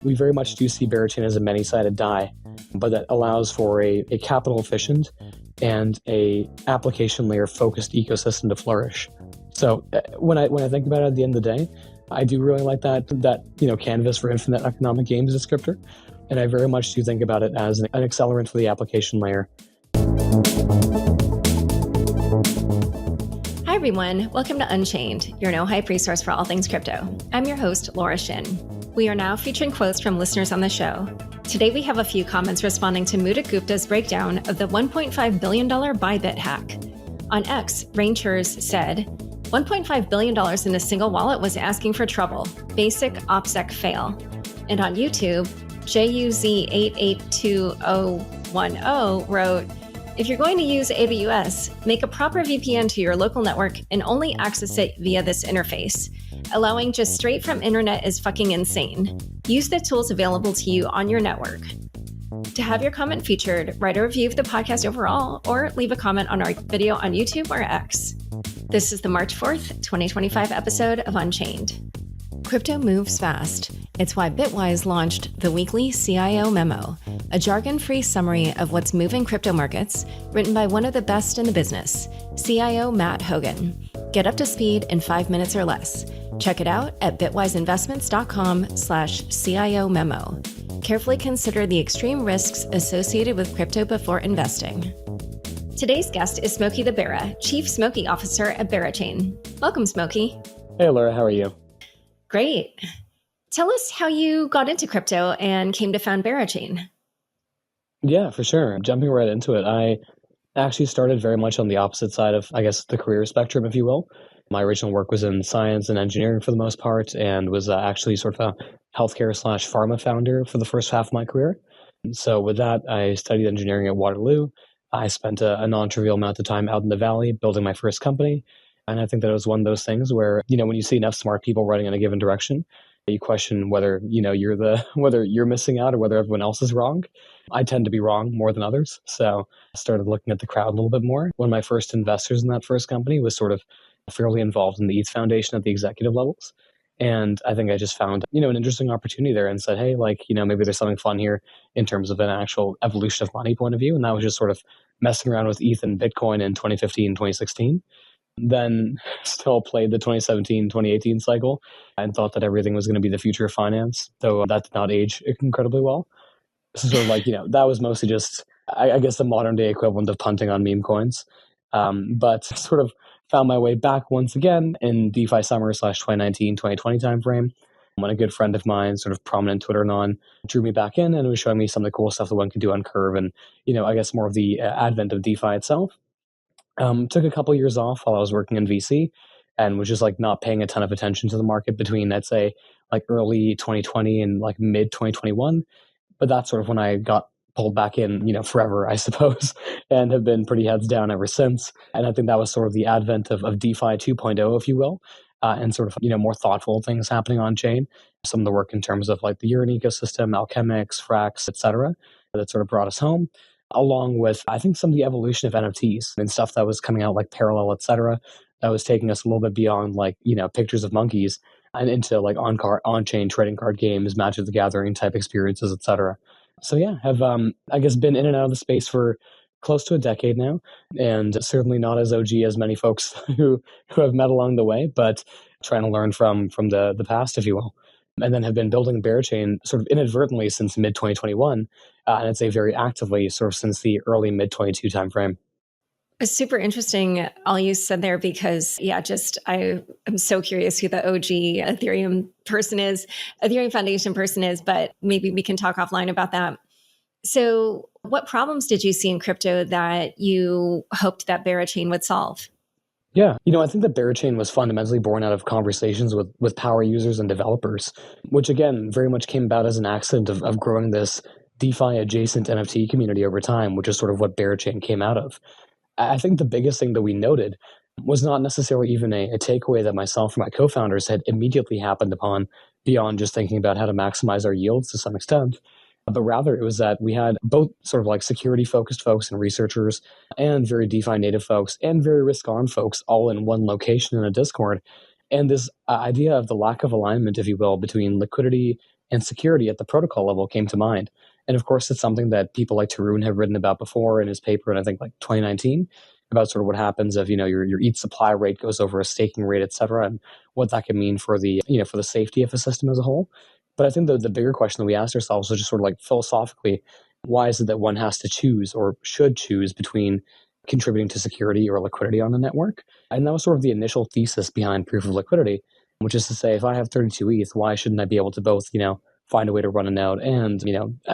We very much do see Berachain as a many-sided die, but that allows for a capital efficient and a application layer focused ecosystem to flourish. So when I think about it at the end of the day, I do really like that canvas for infinite economic games descriptor, and I very much do think about it as an accelerant for the application layer. Hi everyone, welcome to Unchained, your no-hype resource for all things crypto. I'm your host, Laura Shin. We are now featuring quotes from listeners on the show. Today we have a few comments responding to Mudit Gupta's breakdown of the $1.5 billion Bybit hack. On X, Rangers said, $1.5 billion in a single wallet was asking for trouble. Basic OPSEC fail. And on YouTube, JUZ882010 wrote, if you're going to use AWS, make a proper VPN to your local network and only access it via this interface. Allowing just straight from internet is fucking insane. Use the tools available to you on your network. To have your comment featured, write a review of the podcast overall, or leave a comment on our video on YouTube or X. This is the March 4th, 2025 episode of Unchained. Crypto moves fast. It's why Bitwise launched the weekly CIO Memo, a jargon-free summary of what's moving crypto markets, written by one of the best in the business, CIO Matt Hogan. Get up to speed in 5 minutes or less. Check it out at bitwiseinvestments.com/CIO Memo. Carefully consider the extreme risks associated with crypto before investing. Today's guest is Smokey the BERA, Chief Smokey Officer at Berachain. Welcome, Smokey. Hey, Laura, how are you? Great. Tell us how you got into crypto and came to found Berachain. Yeah, for sure. Jumping right into it, I actually started very much on the opposite side of, I guess, the career spectrum, if you will. My original work was in science and engineering for the most part, and was actually sort of a healthcare/pharma founder for the first half of my career. And so with that, I studied engineering at Waterloo. I spent a non-trivial amount of time out in the valley building my first company. And I think that it was one of those things where, when you see enough smart people running in a given direction, you question whether, whether you're missing out or whether everyone else is wrong. I tend to be wrong more than others. So I started looking at the crowd a little bit more. One of my first investors in that first company was sort of fairly involved in the ETH Foundation at the executive levels. And I think I just found, an interesting opportunity there and said, hey, maybe there's something fun here in terms of an actual evolution of money point of view. And that was just sort of messing around with ETH and Bitcoin in 2015, 2016. Then still played the 2017, 2018 cycle and thought that everything was going to be the future of finance. So that did not age incredibly well. So sort of that was mostly just, I guess, the modern day equivalent of punting on meme coins. But sort of found my way back once again in DeFi summer /2019, 2020 timeframe, when a good friend of mine, sort of prominent Twitter non, drew me back in and was showing me some of the cool stuff that one could do on Curve and, I guess more of the advent of DeFi itself. Took a couple years off while I was working in VC and was just not paying a ton of attention to the market between, I'd say, early 2020 and mid 2021. But that's sort of when I got pulled back in, forever, I suppose, and have been pretty heads down ever since. And I think that was sort of the advent of DeFi 2.0, if you will, and sort of, more thoughtful things happening on chain. Some of the work in terms of the Urine ecosystem, Alchemix, Frax, etc., that sort of brought us home. Along with, I think, some of the evolution of NFTs and stuff that was coming out Parallel, etc., that was taking us a little bit beyond pictures of monkeys and into on-chain trading card games, Magic the Gathering type experiences, etc. So yeah, have I guess been in and out of the space for close to a decade now, and certainly not as OG as many folks who have met along the way, but trying to learn from the past, if you will. And then have been building Berachain sort of inadvertently since mid-2021, and I'd say very actively sort of since the early mid-22 timeframe. It's super interesting all you said there because, I am so curious who the OG Ethereum Foundation person is, but maybe we can talk offline about that. So what problems did you see in crypto that you hoped that Berachain would solve? Yeah, I think that Berachain was fundamentally born out of conversations with power users and developers, which again, very much came about as an accident of growing this DeFi adjacent NFT community over time, which is sort of what Berachain came out of. I think the biggest thing that we noted was not necessarily even a takeaway that myself and my co-founders had immediately happened upon beyond just thinking about how to maximize our yields to some extent. But rather, it was that we had both sort of security-focused folks and researchers and very DeFi native folks and very risk-on folks all in one location in a Discord. And this idea of the lack of alignment, if you will, between liquidity and security at the protocol level came to mind. And of course, it's something that people like Tarun have written about before in his paper in, I think, like 2019, about sort of what happens if, your ETH supply rate goes over a staking rate, et cetera, and what that can mean for the, for the safety of a system as a whole. But I think the bigger question that we asked ourselves was just sort of like philosophically, why is it that one has to choose or should choose between contributing to security or liquidity on the network? And that was sort of the initial thesis behind proof of liquidity, which is to say, if I have 32 ETH, why shouldn't I be able to both, find a way to run a node and,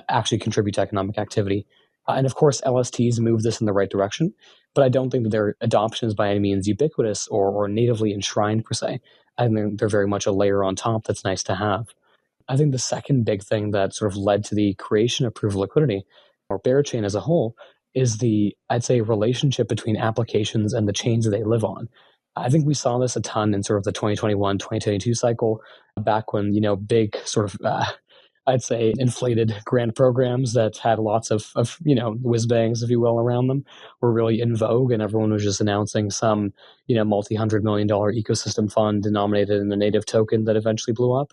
actually contribute to economic activity? And of course, LSTs move this in the right direction, but I don't think that their adoption is by any means ubiquitous or natively enshrined per se. I think they're very much a layer on top that's nice to have. I think the second big thing that sort of led to the creation of proof of liquidity, or Berachain as a whole, is the, I'd say, relationship between applications and the chains that they live on. I think we saw this a ton in sort of the 2021, 2022 cycle, back when, big sort of, I'd say, inflated grant programs that had lots of whiz bangs, if you will, around them were really in vogue, and everyone was just announcing some, multi-$100 million ecosystem fund denominated in a native token that eventually blew up.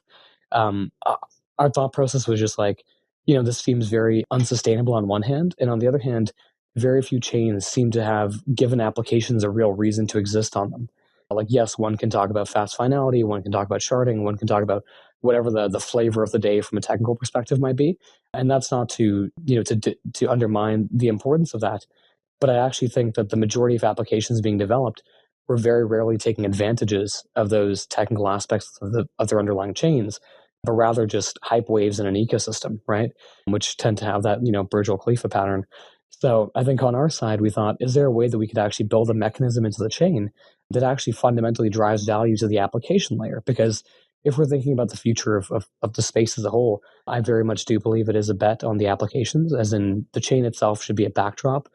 Our thought process was just like, this seems very unsustainable on one hand, and on the other hand, very few chains seem to have given applications a real reason to exist on them. Like, yes, one can talk about fast finality, one can talk about sharding, one can talk about whatever the flavor of the day from a technical perspective might be, and that's not to to undermine the importance of that. But I actually think that the majority of applications being developed were very rarely taking advantages of those technical aspects of their underlying chains, but rather just hype waves in an ecosystem, right? Which tend to have that, Burj Khalifa pattern. So I think on our side, we thought, is there a way that we could actually build a mechanism into the chain that actually fundamentally drives value to the application layer? Because if we're thinking about the future of the space as a whole, I very much do believe it is a bet on the applications, as in the chain itself should be a backdrop.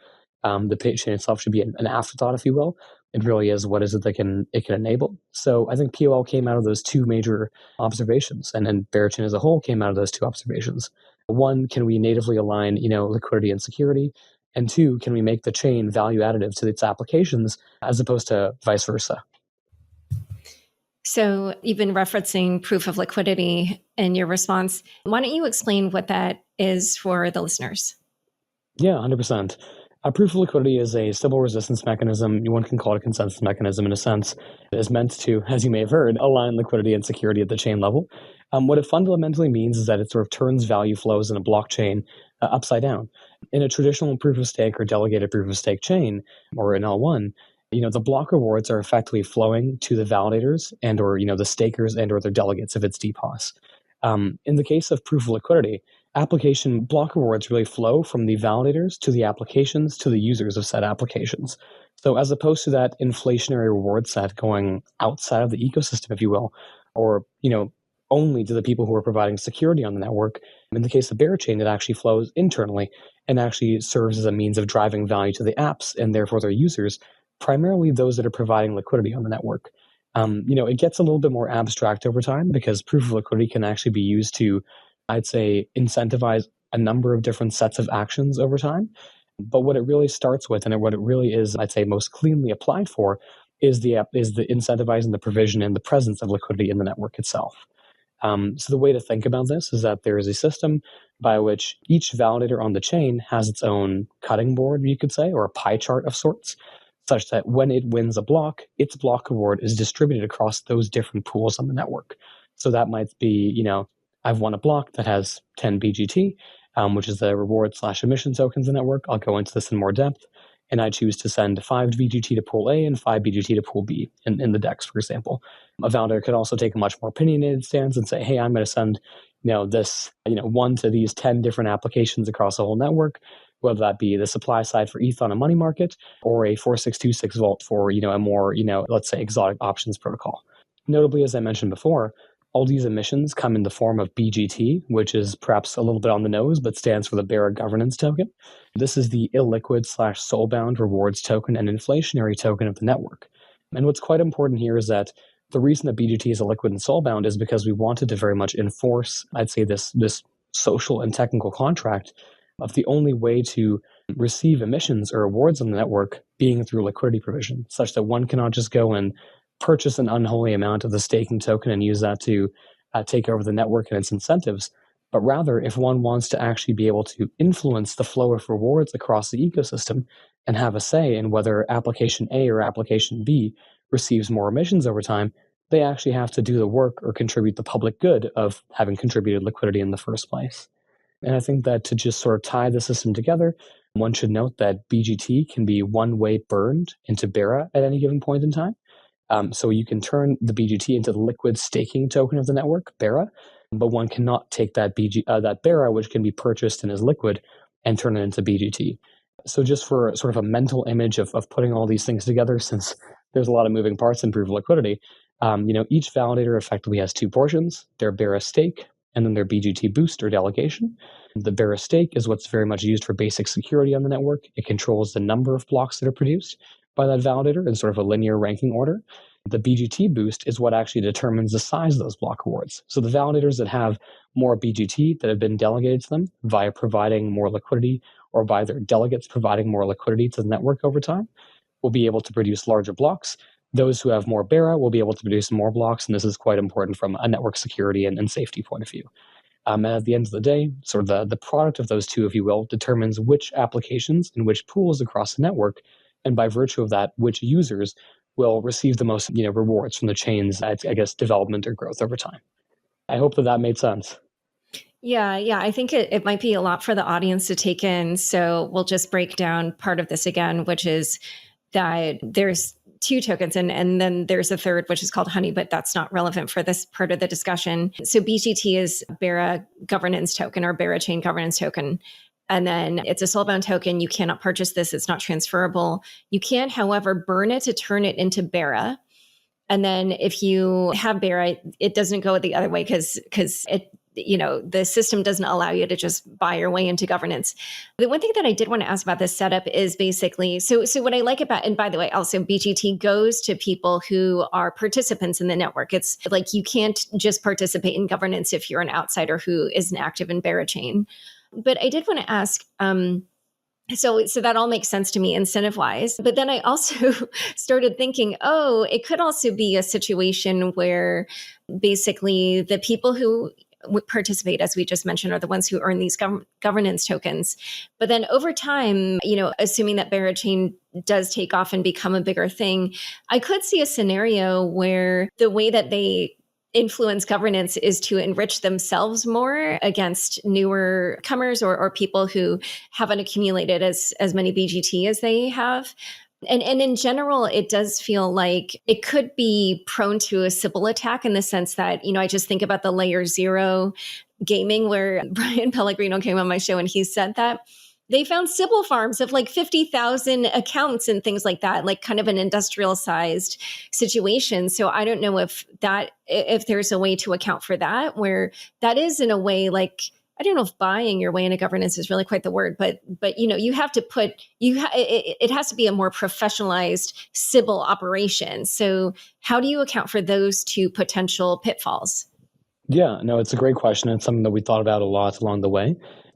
The chain itself should be an afterthought, if you will. It really is what is it that it can enable. So I think POL came out of those two major observations, and then Berachain as a whole came out of those two observations. One, can we natively align, liquidity and security? And two, can we make the chain value additive to its applications as opposed to vice versa? So you've been referencing proof of liquidity in your response. Why don't you explain what that is for the listeners? Yeah, 100%. Proof of liquidity is a stable resistance mechanism. One can call it a consensus mechanism in a sense. It is meant to, as you may have heard, align liquidity and security at the chain level. What it fundamentally means is that it sort of turns value flows in a blockchain upside down. In a traditional proof of stake or delegated proof of stake chain, or in L1, the block rewards are effectively flowing to the validators and or, the stakers and or their delegates if it's DPoS. In the case of proof of liquidity, application block rewards really flow from the validators to the applications to the users of said applications. So as opposed to that inflationary reward set going outside of the ecosystem, if you will, or, only to the people who are providing security on the network, in the case of Berachain, it actually flows internally and actually serves as a means of driving value to the apps and therefore their users, primarily those that are providing liquidity on the network. It gets a little bit more abstract over time because proof of liquidity can actually be used to, I'd say, incentivize a number of different sets of actions over time. But what it really starts with, and what it really is, I'd say, most cleanly applied for, is the incentivizing the provision and the presence of liquidity in the network itself. So the way to think about this is that there is a system by which each validator on the chain has its own cutting board, you could say, or a pie chart of sorts, such that when it wins a block, its block reward is distributed across those different pools on the network. So that might be, I've won a block that has 10 BGT, which is the reward/emission tokens in the network. I'll go into this in more depth. And I choose to send 5 BGT to pool A and 5 BGT to pool B in the DEX, for example. A validator could also take a much more opinionated stance and say, hey, I'm going to send, this, 1 to these 10 different applications across the whole network, whether that be the supply side for ETH on a money market or a 4626 vault for, a more, let's say exotic options protocol. Notably, as I mentioned before, all these emissions come in the form of BGT, which is perhaps a little bit on the nose, but stands for the BERA governance token. This is the illiquid/soulbound rewards token and inflationary token of the network. And what's quite important here is that the reason that BGT is a liquid and soulbound is because we wanted to very much enforce, I'd say, this social and technical contract of the only way to receive emissions or rewards on the network being through liquidity provision, such that one cannot just go and purchase an unholy amount of the staking token and use that to take over the network and its incentives, but rather if one wants to actually be able to influence the flow of rewards across the ecosystem and have a say in whether application A or application B receives more emissions over time, they actually have to do the work or contribute the public good of having contributed liquidity in the first place. And I think that to just sort of tie the system together, one should note that BGT can be one-way burned into BERA at any given point in time. So you can turn the BGT into the liquid staking token of the network, BERA, but one cannot take that that BERA, which can be purchased and is liquid, and turn it into BGT. So just for sort of a mental image of putting all these things together, since there's a lot of moving parts in proof of liquidity, each validator effectively has two portions: their BERA stake and then their BGT boost or delegation. The BERA stake is what's very much used for basic security on the network. It controls the number of blocks that are produced by that validator in sort of a linear ranking order. The BGT boost is what actually determines the size of those block rewards. So the validators that have more BGT that have been delegated to them via providing more liquidity or by their delegates providing more liquidity to the network over time will be able to produce larger blocks. Those who have more BERA will be able to produce more blocks, and this is quite important from a network security and safety point of view. And at the end of the day, sort of the product of those two, if you will, determines which applications and which pools across the network, and by virtue of that, which users will receive the most rewards from the chain's, I guess, development or growth over time. I hope that made sense. Yeah. I think it might be a lot for the audience to take in. So we'll just break down part of this again, which is that there's two tokens and then there's a third, which is called Honey, but that's not relevant for this part of the discussion. So BGT is BERA governance token or Berachain governance token. And then it's a soulbound token. You cannot purchase this. It's not transferable. You can, however, burn it to turn it into BERA. And then if you have BERA, it doesn't go the other way because it, the system doesn't allow you to just buy your way into governance. The one thing that I did want to ask about this setup is basically, so what I like about, and by the way, also BGT goes to people who are participants in the network. It's like you can't just participate in governance if you're an outsider who isn't active in Berachain. But I did want to ask, so that all makes sense to me incentive-wise. But then I also started thinking, it could also be a situation where basically the people who participate, as we just mentioned, are the ones who earn these governance tokens. But then over time, assuming that Berachain does take off and become a bigger thing, I could see a scenario where the way that they influence governance is to enrich themselves more against newer comers or people who haven't accumulated as many BGT as they have. And in general, it does feel like it could be prone to a Sybil attack in the sense that, I just think about the layer zero gaming where Brian Pellegrino came on my show and he said that they found Sybil farms of like 50,000 accounts and things like that, like kind of an industrial sized situation. So I don't know if there's a way to account for that, where that is in a way like, I don't know if buying your way into governance is really quite the word, but you have to it has to be a more professionalized Sybil operation. So how do you account for those two potential pitfalls? Yeah, no, it's a great question. It's something that we thought about a lot along the way.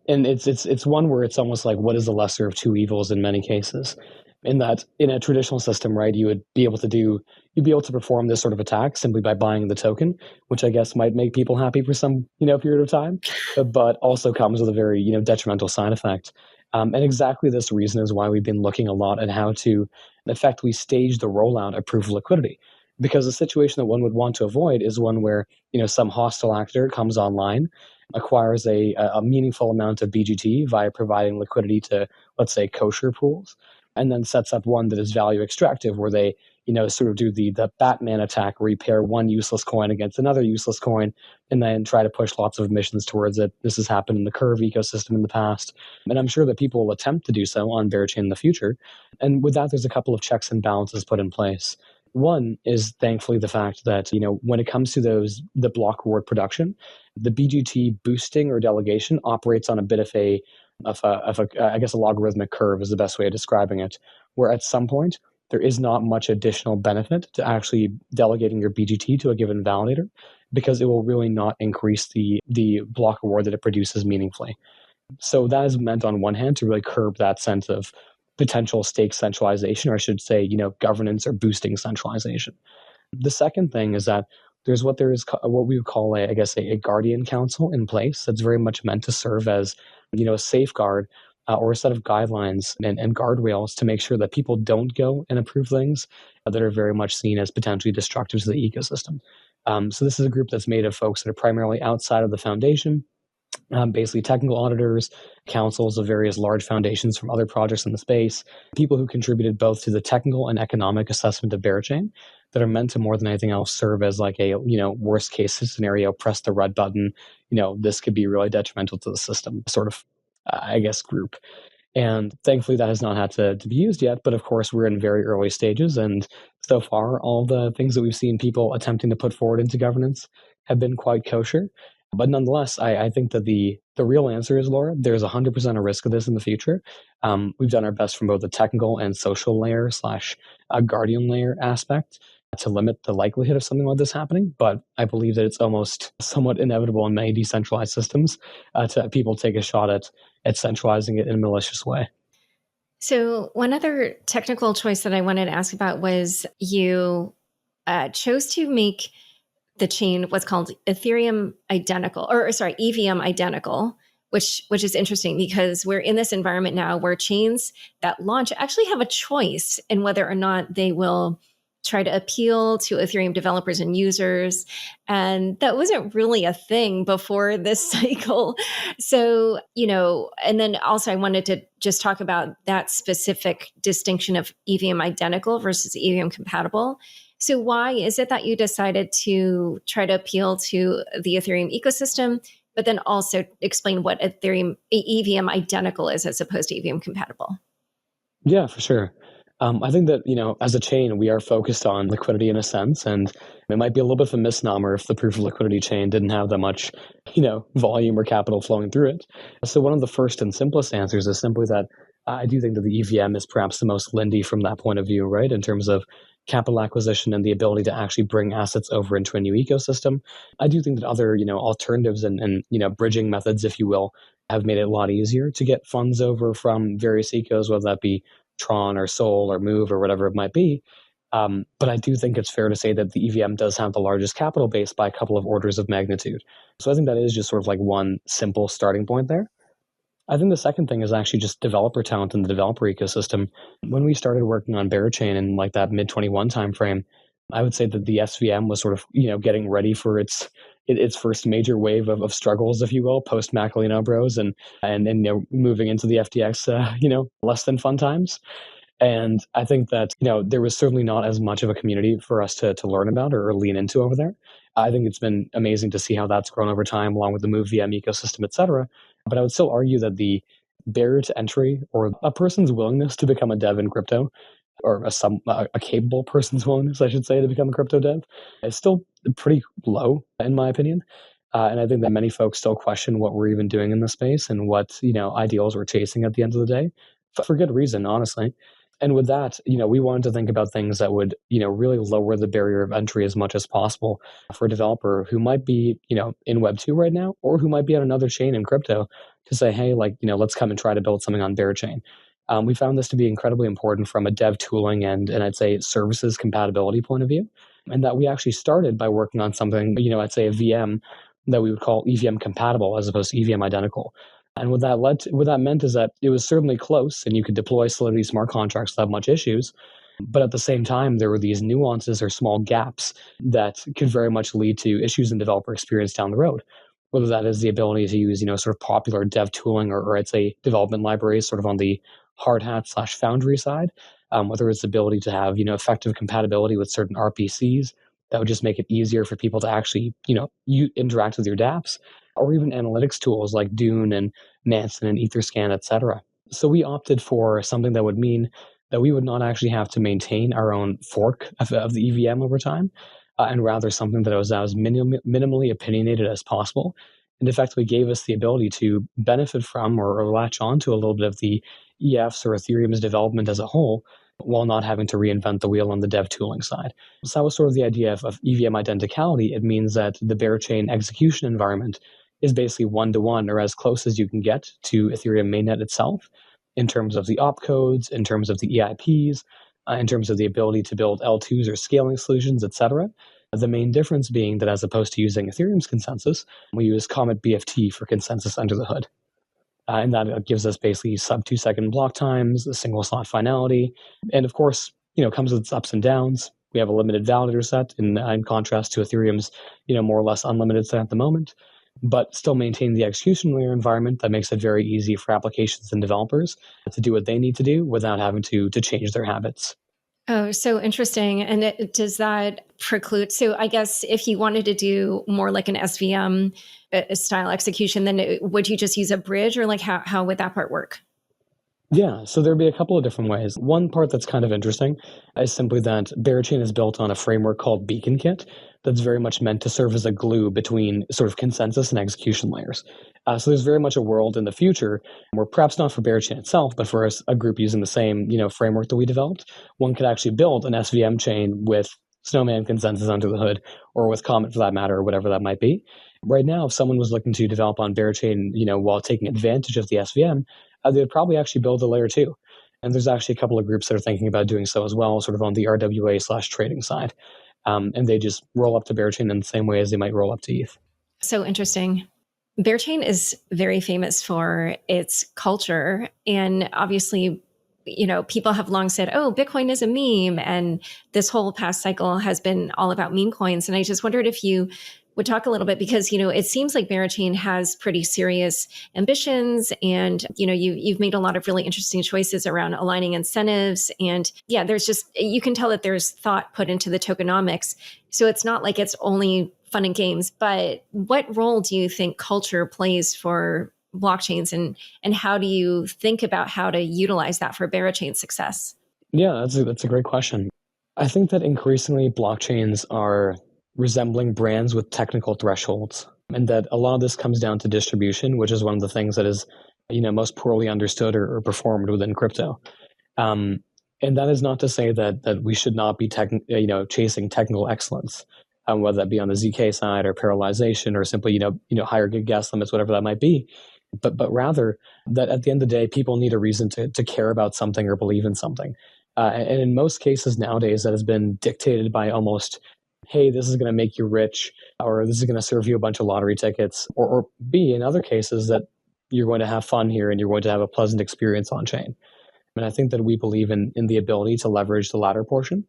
And it's one where it's almost like, what is the lesser of two evils in many cases? In that, in a traditional system, right, you'd be able to perform this sort of attack simply by buying the token, which I guess might make people happy for some, period of time, but also comes with a very, detrimental side effect. And exactly this reason is why we've been looking a lot at how to effectively stage the rollout of proof of liquidity. Because the situation that one would want to avoid is one where, some hostile actor comes online, acquires a meaningful amount of BGT via providing liquidity to, let's say, kosher pools, and then sets up one that is value extractive, where they, sort of do the Batman attack, where you pair one useless coin against another useless coin, and then try to push lots of emissions towards it. This has happened in the Curve ecosystem in the past, and I'm sure that people will attempt to do so on Berachain in the future. And with that, there's a couple of checks and balances put in place. One is thankfully the fact that, when it comes to the block reward production, the BGT boosting or delegation operates on a bit of a I guess a logarithmic curve is the best way of describing it, where at some point there is not much additional benefit to actually delegating your BGT to a given validator, because it will really not increase the block reward that it produces meaningfully. So that is meant on one hand to really curb that sense of potential stake centralization, or I should say, governance or boosting centralization. The second thing is that what we would call a guardian council in place that's very much meant to serve as a safeguard or a set of guidelines and guardrails to make sure that people don't go and approve things that are very much seen as potentially destructive to the ecosystem. So this is a group that's made of folks that are primarily outside of the foundation, basically technical auditors, councils of various large foundations from other projects in the space, people who contributed both to the technical and economic assessment of Berachain that are meant to more than anything else serve as like a worst case scenario, press the red button, this could be really detrimental to the system sort of group. And thankfully, that has not had to be used yet. But of course, we're in very early stages. And so far, all the things that we've seen people attempting to put forward into governance have been quite kosher. But nonetheless, I think that the real answer is, Laura, there's 100% a risk of this in the future. We've done our best from both the technical and social layer / guardian layer aspect to limit the likelihood of something like this happening. But I believe that it's almost somewhat inevitable in many decentralized systems to people take a shot at centralizing it in a malicious way. So one other technical choice that I wanted to ask about was you chose to make the chain what's called EVM-identical, which is interesting because we're in this environment now where chains that launch actually have a choice in whether or not they will try to appeal to Ethereum developers and users. And that wasn't really a thing before this cycle. So, and then also I wanted to just talk about that specific distinction of EVM-identical versus EVM-compatible. So why is it that you decided to try to appeal to the Ethereum ecosystem, but then also explain what Ethereum EVM-identical is as opposed to EVM-compatible? Yeah, for sure. I think that, as a chain, we are focused on liquidity in a sense, and it might be a little bit of a misnomer if the proof of liquidity chain didn't have that much, volume or capital flowing through it. So one of the first and simplest answers is simply that I do think that the EVM is perhaps the most lindy from that point of view, right? In terms of capital acquisition and the ability to actually bring assets over into a new ecosystem. I do think that other, alternatives and bridging methods, if you will, have made it a lot easier to get funds over from various ecos, whether that be Tron or Sol or Move or whatever it might be. But I do think it's fair to say that the EVM does have the largest capital base by a couple of orders of magnitude. So I think that is just sort of like one simple starting point there. I think the second thing is actually just developer talent in the developer ecosystem. When we started working on Berachain in like that mid-21 timeframe, I would say that the SVM was sort of, getting ready for its first major wave of struggles, if you will, post Macalino Bros and moving into the FTX, less than fun times. And I think that, there was certainly not as much of a community for us to learn about or lean into over there. I think it's been amazing to see how that's grown over time, along with the Move VM ecosystem, et cetera. But I would still argue that the barrier to entry or a person's willingness to become a dev in crypto, or a capable person's willingness, I should say, to become a crypto dev, is still pretty low, in my opinion. And I think that many folks still question what we're even doing in the space and what, ideals we're chasing at the end of the day, for good reason, honestly. And with that, we wanted to think about things that would, really lower the barrier of entry as much as possible for a developer who might be, in Web 2 right now, or who might be on another chain in crypto to say, hey, let's come and try to build something on Berachain. We found this to be incredibly important from a dev tooling and I'd say services compatibility point of view. And that we actually started by working on something, I'd say a VM that we would call EVM compatible as opposed to EVM identical. And what that meant is that it was certainly close and you could deploy Solidity smart contracts without much issues. But at the same time, there were these nuances or small gaps that could very much lead to issues in developer experience down the road. Whether that is the ability to use, sort of popular dev tooling or I'd say development libraries sort of on the hard hat / foundry side, whether it's the ability to have, effective compatibility with certain RPCs that would just make it easier for people to actually, interact with your dApps, or even analytics tools like Dune and Nansen and Etherscan, et cetera. So we opted for something that would mean that we would not actually have to maintain our own fork of the EVM over time, and rather something that was as minimally opinionated as possible, and effectively gave us the ability to benefit from or latch onto a little bit of the EF's or Ethereum's development as a whole, while not having to reinvent the wheel on the dev tooling side. So that was sort of the idea of EVM identicality. It means that the Berachain execution environment is basically one-to-one or as close as you can get to Ethereum mainnet itself in terms of the opcodes, in terms of the EIPs, in terms of the ability to build L2s or scaling solutions, et cetera. The main difference being that as opposed to using Ethereum's consensus, we use Comet BFT for consensus under the hood. And that gives us basically sub 2-second block times, a single slot finality, and of course, comes with its ups and downs. We have a limited validator set in contrast to Ethereum's, more or less unlimited set at the moment, but still maintain the execution layer environment that makes it very easy for applications and developers to do what they need to do without having to change their habits. Oh, so interesting. And does that preclude? So I guess if you wanted to do more like an SVM style execution, then would you just use a bridge, or like how would that part work? Yeah, so there'd be a couple of different ways. One part that's kind of interesting is simply that Berachain is built on a framework called Beacon Kit that's very much meant to serve as a glue between sort of consensus and execution layers. So there's very much a world in the future where perhaps not for Berachain itself, but for a group using the same framework that we developed, one could actually build an SVM chain with Snowman consensus under the hood, or with Comet for that matter, or whatever that might be. Right now, if someone was looking to develop on Berachain, while taking advantage of the SVM, they would probably actually build a layer 2. And there's actually a couple of groups that are thinking about doing so as well, sort of on the RWA/trading side. And they just roll up to Berachain in the same way as they might roll up to ETH. So interesting. Berachain is very famous for its culture. And obviously, people have long said, oh, Bitcoin is a meme. And this whole past cycle has been all about meme coins. And I just wondered if you would talk a little bit, because, it seems like Berachain has pretty serious ambitions, and, you've made a lot of really interesting choices around aligning incentives. And yeah, you can tell that there's thought put into the tokenomics. So it's not like it's only fun and games, but what role do you think culture plays for blockchains, and how do you think about how to utilize that for Berachain success? Yeah, that's a great question. I think that increasingly blockchains are resembling brands with technical thresholds, and that a lot of this comes down to distribution, which is one of the things that is most poorly understood or performed within crypto. And that is not to say that we should not be chasing technical excellence, whether that be on the ZK side or parallelization or simply higher gig gas limits, whatever that might be. But rather that at the end of the day, people need a reason to care about something or believe in something. And in most cases nowadays, that has been dictated by almost, hey, this is going to make you rich, or this is going to serve you a bunch of lottery tickets, or B, in other cases, that you're going to have fun here and you're going to have a pleasant experience on chain. And I think that we believe in the ability to leverage the latter portion.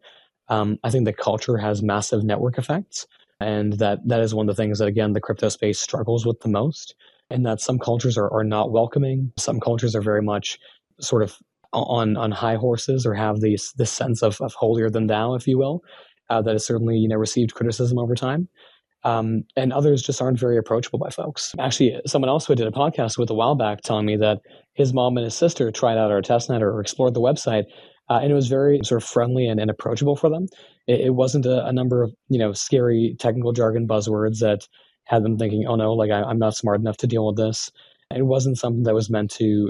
I think that culture has massive network effects, and that is one of the things that, again, the crypto space struggles with the most, and that some cultures are not welcoming. Some cultures are very much sort of on high horses, or have this sense of holier than thou, if you will, that has certainly received criticism over time. And others just aren't very approachable by folks. Actually, someone else who I did a podcast with a while back telling me that his mom and his sister tried out our testnet or explored the website, and it was very sort of friendly and approachable for them. It wasn't a number of scary technical jargon buzzwords that had them thinking, oh no, like I'm not smart enough to deal with this. It wasn't something that was meant to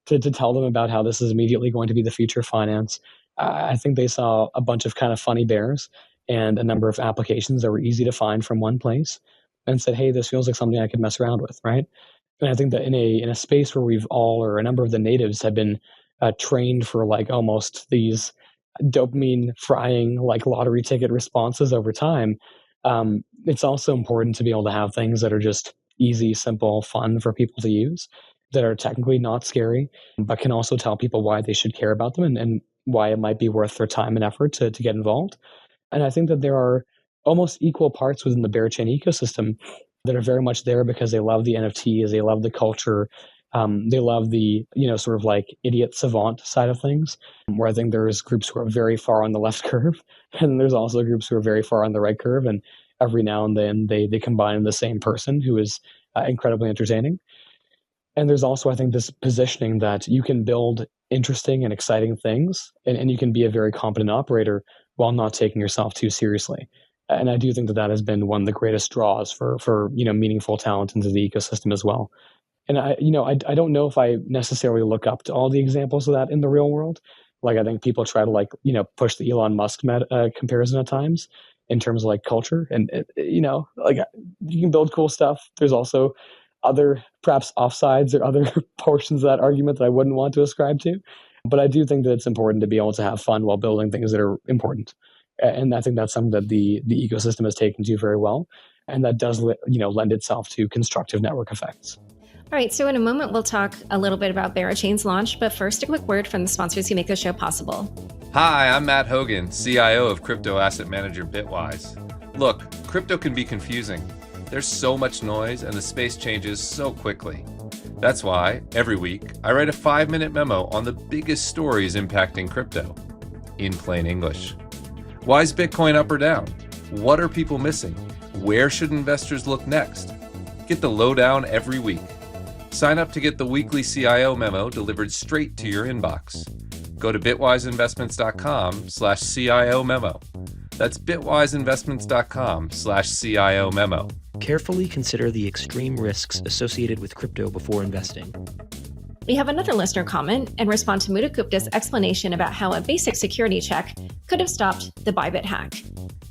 to tell them about how this is immediately going to be the future of finance. I think they saw a bunch of kind of funny bears and a number of applications that were easy to find from one place, and said, hey, this feels like something I could mess around with, right? And I think that in a space where we've all, or a number of the natives have been trained for like almost these dopamine frying like lottery ticket responses over time, it's also important to be able to have things that are just easy, simple, fun for people to use, that are technically not scary, but can also tell people why they should care about them, and why it might be worth their time and effort to get involved. And I think that there are almost equal parts within the Berachain ecosystem that are very much there because they love the NFTs, they love the culture, they love the sort of like idiot savant side of things, where I think there's groups who are very far on the left curve, and there's also groups who are very far on the right curve, and every now and then they combine in the same person who is incredibly entertaining. And there's also, I think, this positioning that you can build interesting and exciting things, and you can be a very competent operator while not taking yourself too seriously. And I do think that has been one of the greatest draws for meaningful talent into the ecosystem as well. And I don't know if I necessarily look up to all the examples of that in the real world. Like, I think people try to push the Elon Musk comparison at times in terms of like culture, and like you can build cool stuff. There's also other perhaps offsides or other portions of that argument that I wouldn't want to ascribe to. But I do think that it's important to be able to have fun while building things that are important. And I think that's something that the ecosystem has taken to very well. And that does, lend itself to constructive network effects. All right, so in a moment, we'll talk a little bit about Berachain's launch, but first, a quick word from the sponsors who make the show possible. Hi, I'm Matt Hogan, CIO of crypto asset manager Bitwise. Look, crypto can be confusing. There's so much noise and the space changes so quickly. That's why, every week, I write a 5-minute memo on the biggest stories impacting crypto, in plain English. Why is Bitcoin up or down? What are people missing? Where should investors look next? Get the lowdown every week. Sign up to get the weekly CIO memo delivered straight to your inbox. Go to bitwiseinvestments.com/CIO memo. That's bitwiseinvestments.com/CIO memo. Carefully consider the extreme risks associated with crypto before investing. We have another listener comment and respond to Muda Gupta's explanation about how a basic security check could have stopped the Bybit hack.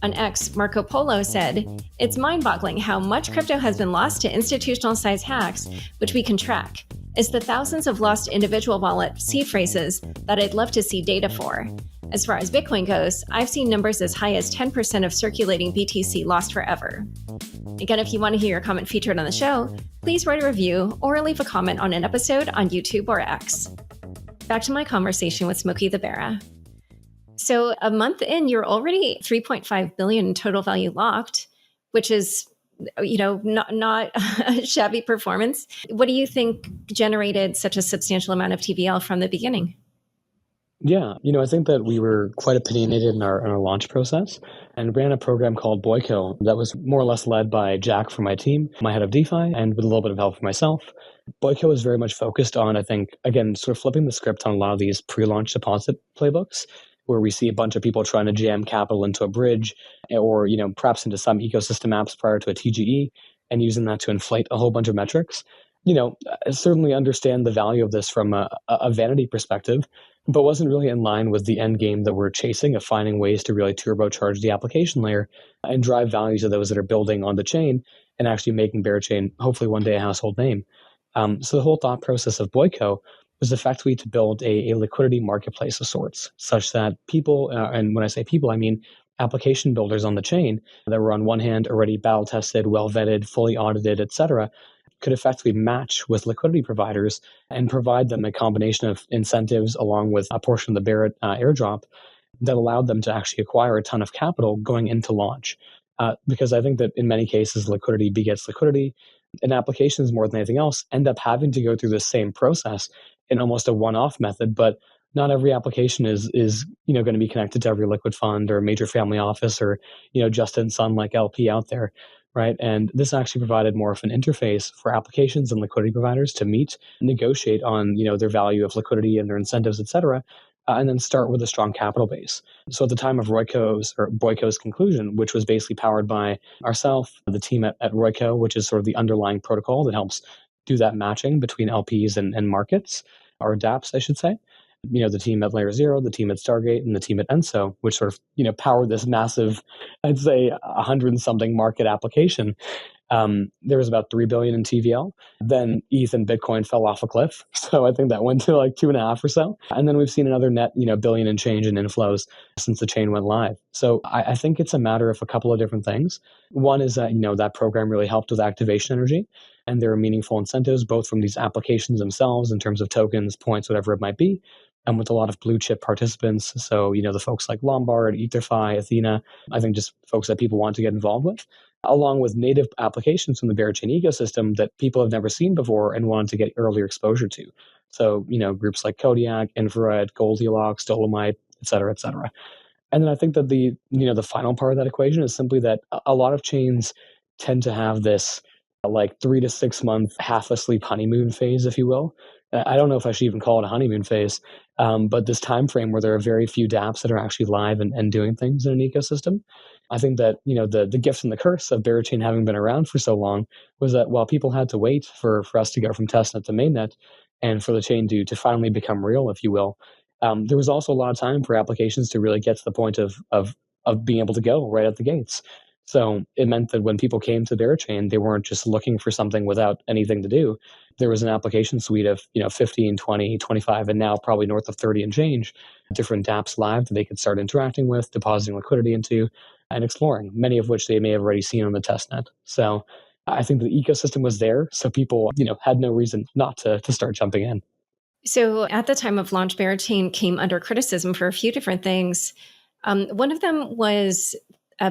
On X, Marco Polo said, "It's mind-boggling how much crypto has been lost to institutional-sized hacks, which we can track. It's the thousands of lost individual wallet seed phrases that I'd love to see data for. As far as Bitcoin goes, I've seen numbers as high as 10% of circulating BTC lost forever." Again, if you want to hear your comment featured on the show, please write a review or leave a comment on an episode on YouTube or X. Back to my conversation with Smokey the BERA. So a month in, you're already 3.5 billion in total value locked, which is, not a shabby performance. What do you think generated such a substantial amount of TVL from the beginning? Yeah, I think that we were quite opinionated in our launch process and ran a program called Boyko that was more or less led by Jack from my team, my head of DeFi, and with a little bit of help from myself. Boyko is very much focused on, I think, again, sort of flipping the script on a lot of these pre-launch deposit playbooks, where we see a bunch of people trying to jam capital into a bridge or, perhaps into some ecosystem apps prior to a TGE and using that to inflate a whole bunch of metrics. I certainly understand the value of this from a vanity perspective, but wasn't really in line with the end game that we're chasing of finding ways to really turbocharge the application layer and drive value to those that are building on the chain and actually making Berachain hopefully one day a household name. So the whole thought process of Boyko was effectively to build a liquidity marketplace of sorts, such that people, and when I say people, I mean application builders on the chain that were on one hand already battle tested, well vetted, fully audited, et cetera, could effectively match with liquidity providers and provide them a combination of incentives along with a portion of the BERA airdrop that allowed them to actually acquire a ton of capital going into launch. Because I think that in many cases, liquidity begets liquidity, and applications more than anything else end up having to go through the same process in almost a one-off method, but not every application is going to be connected to every liquid fund or major family office or Justin Sun like LP out there. Right. And this actually provided more of an interface for applications and liquidity providers to meet, negotiate on, their value of liquidity and their incentives, et cetera, and then start with a strong capital base. So at the time of Boyko's conclusion, which was basically powered by ourselves, the team at Royco, which is sort of the underlying protocol that helps do that matching between LPs and markets, or dApps, I should say. The team at Layer Zero, the team at Stargate, and the team at Enso, which sort of, powered this massive, I'd say 100-something market application. There was about 3 billion in TVL. Then ETH and Bitcoin fell off a cliff. So I think that went to like 2.5 or so. And then we've seen another net, billion and change in inflows since the chain went live. So I think it's a matter of a couple of different things. One is that, that program really helped with activation energy. And there are meaningful incentives, both from these applications themselves in terms of tokens, points, whatever it might be, and with a lot of blue chip participants. So, the folks like Lombard, EtherFi, Athena, I think just folks that people want to get involved with, along with native applications from the Berachain ecosystem that people have never seen before and wanted to get earlier exposure to. So, groups like Kodiak, Infrared, Goldilocks, Dolomite, et cetera, et cetera. And then I think that the final part of that equation is simply that a lot of chains tend to have this like 3 to 6 month half asleep honeymoon phase, if you will. I don't know if I should even call it a honeymoon phase, but this time frame where there are very few dApps that are actually live and doing things in an ecosystem. I think that the gift and the curse of Berachain having been around for so long was that while people had to wait for us to go from testnet to mainnet and for the chain to finally become real, if you will, there was also a lot of time for applications to really get to the point of being able to go right at the gates. So it meant that when people came to Berachain, they weren't just looking for something without anything to do. There was an application suite of 15, 20, 25, and now probably north of 30 and change different dApps live that they could start interacting with, depositing liquidity into, and exploring, many of which they may have already seen on the testnet. So I think the ecosystem was there, so people had no reason not to start jumping in. So at the time of launch, Berachain came under criticism for a few different things. One of them was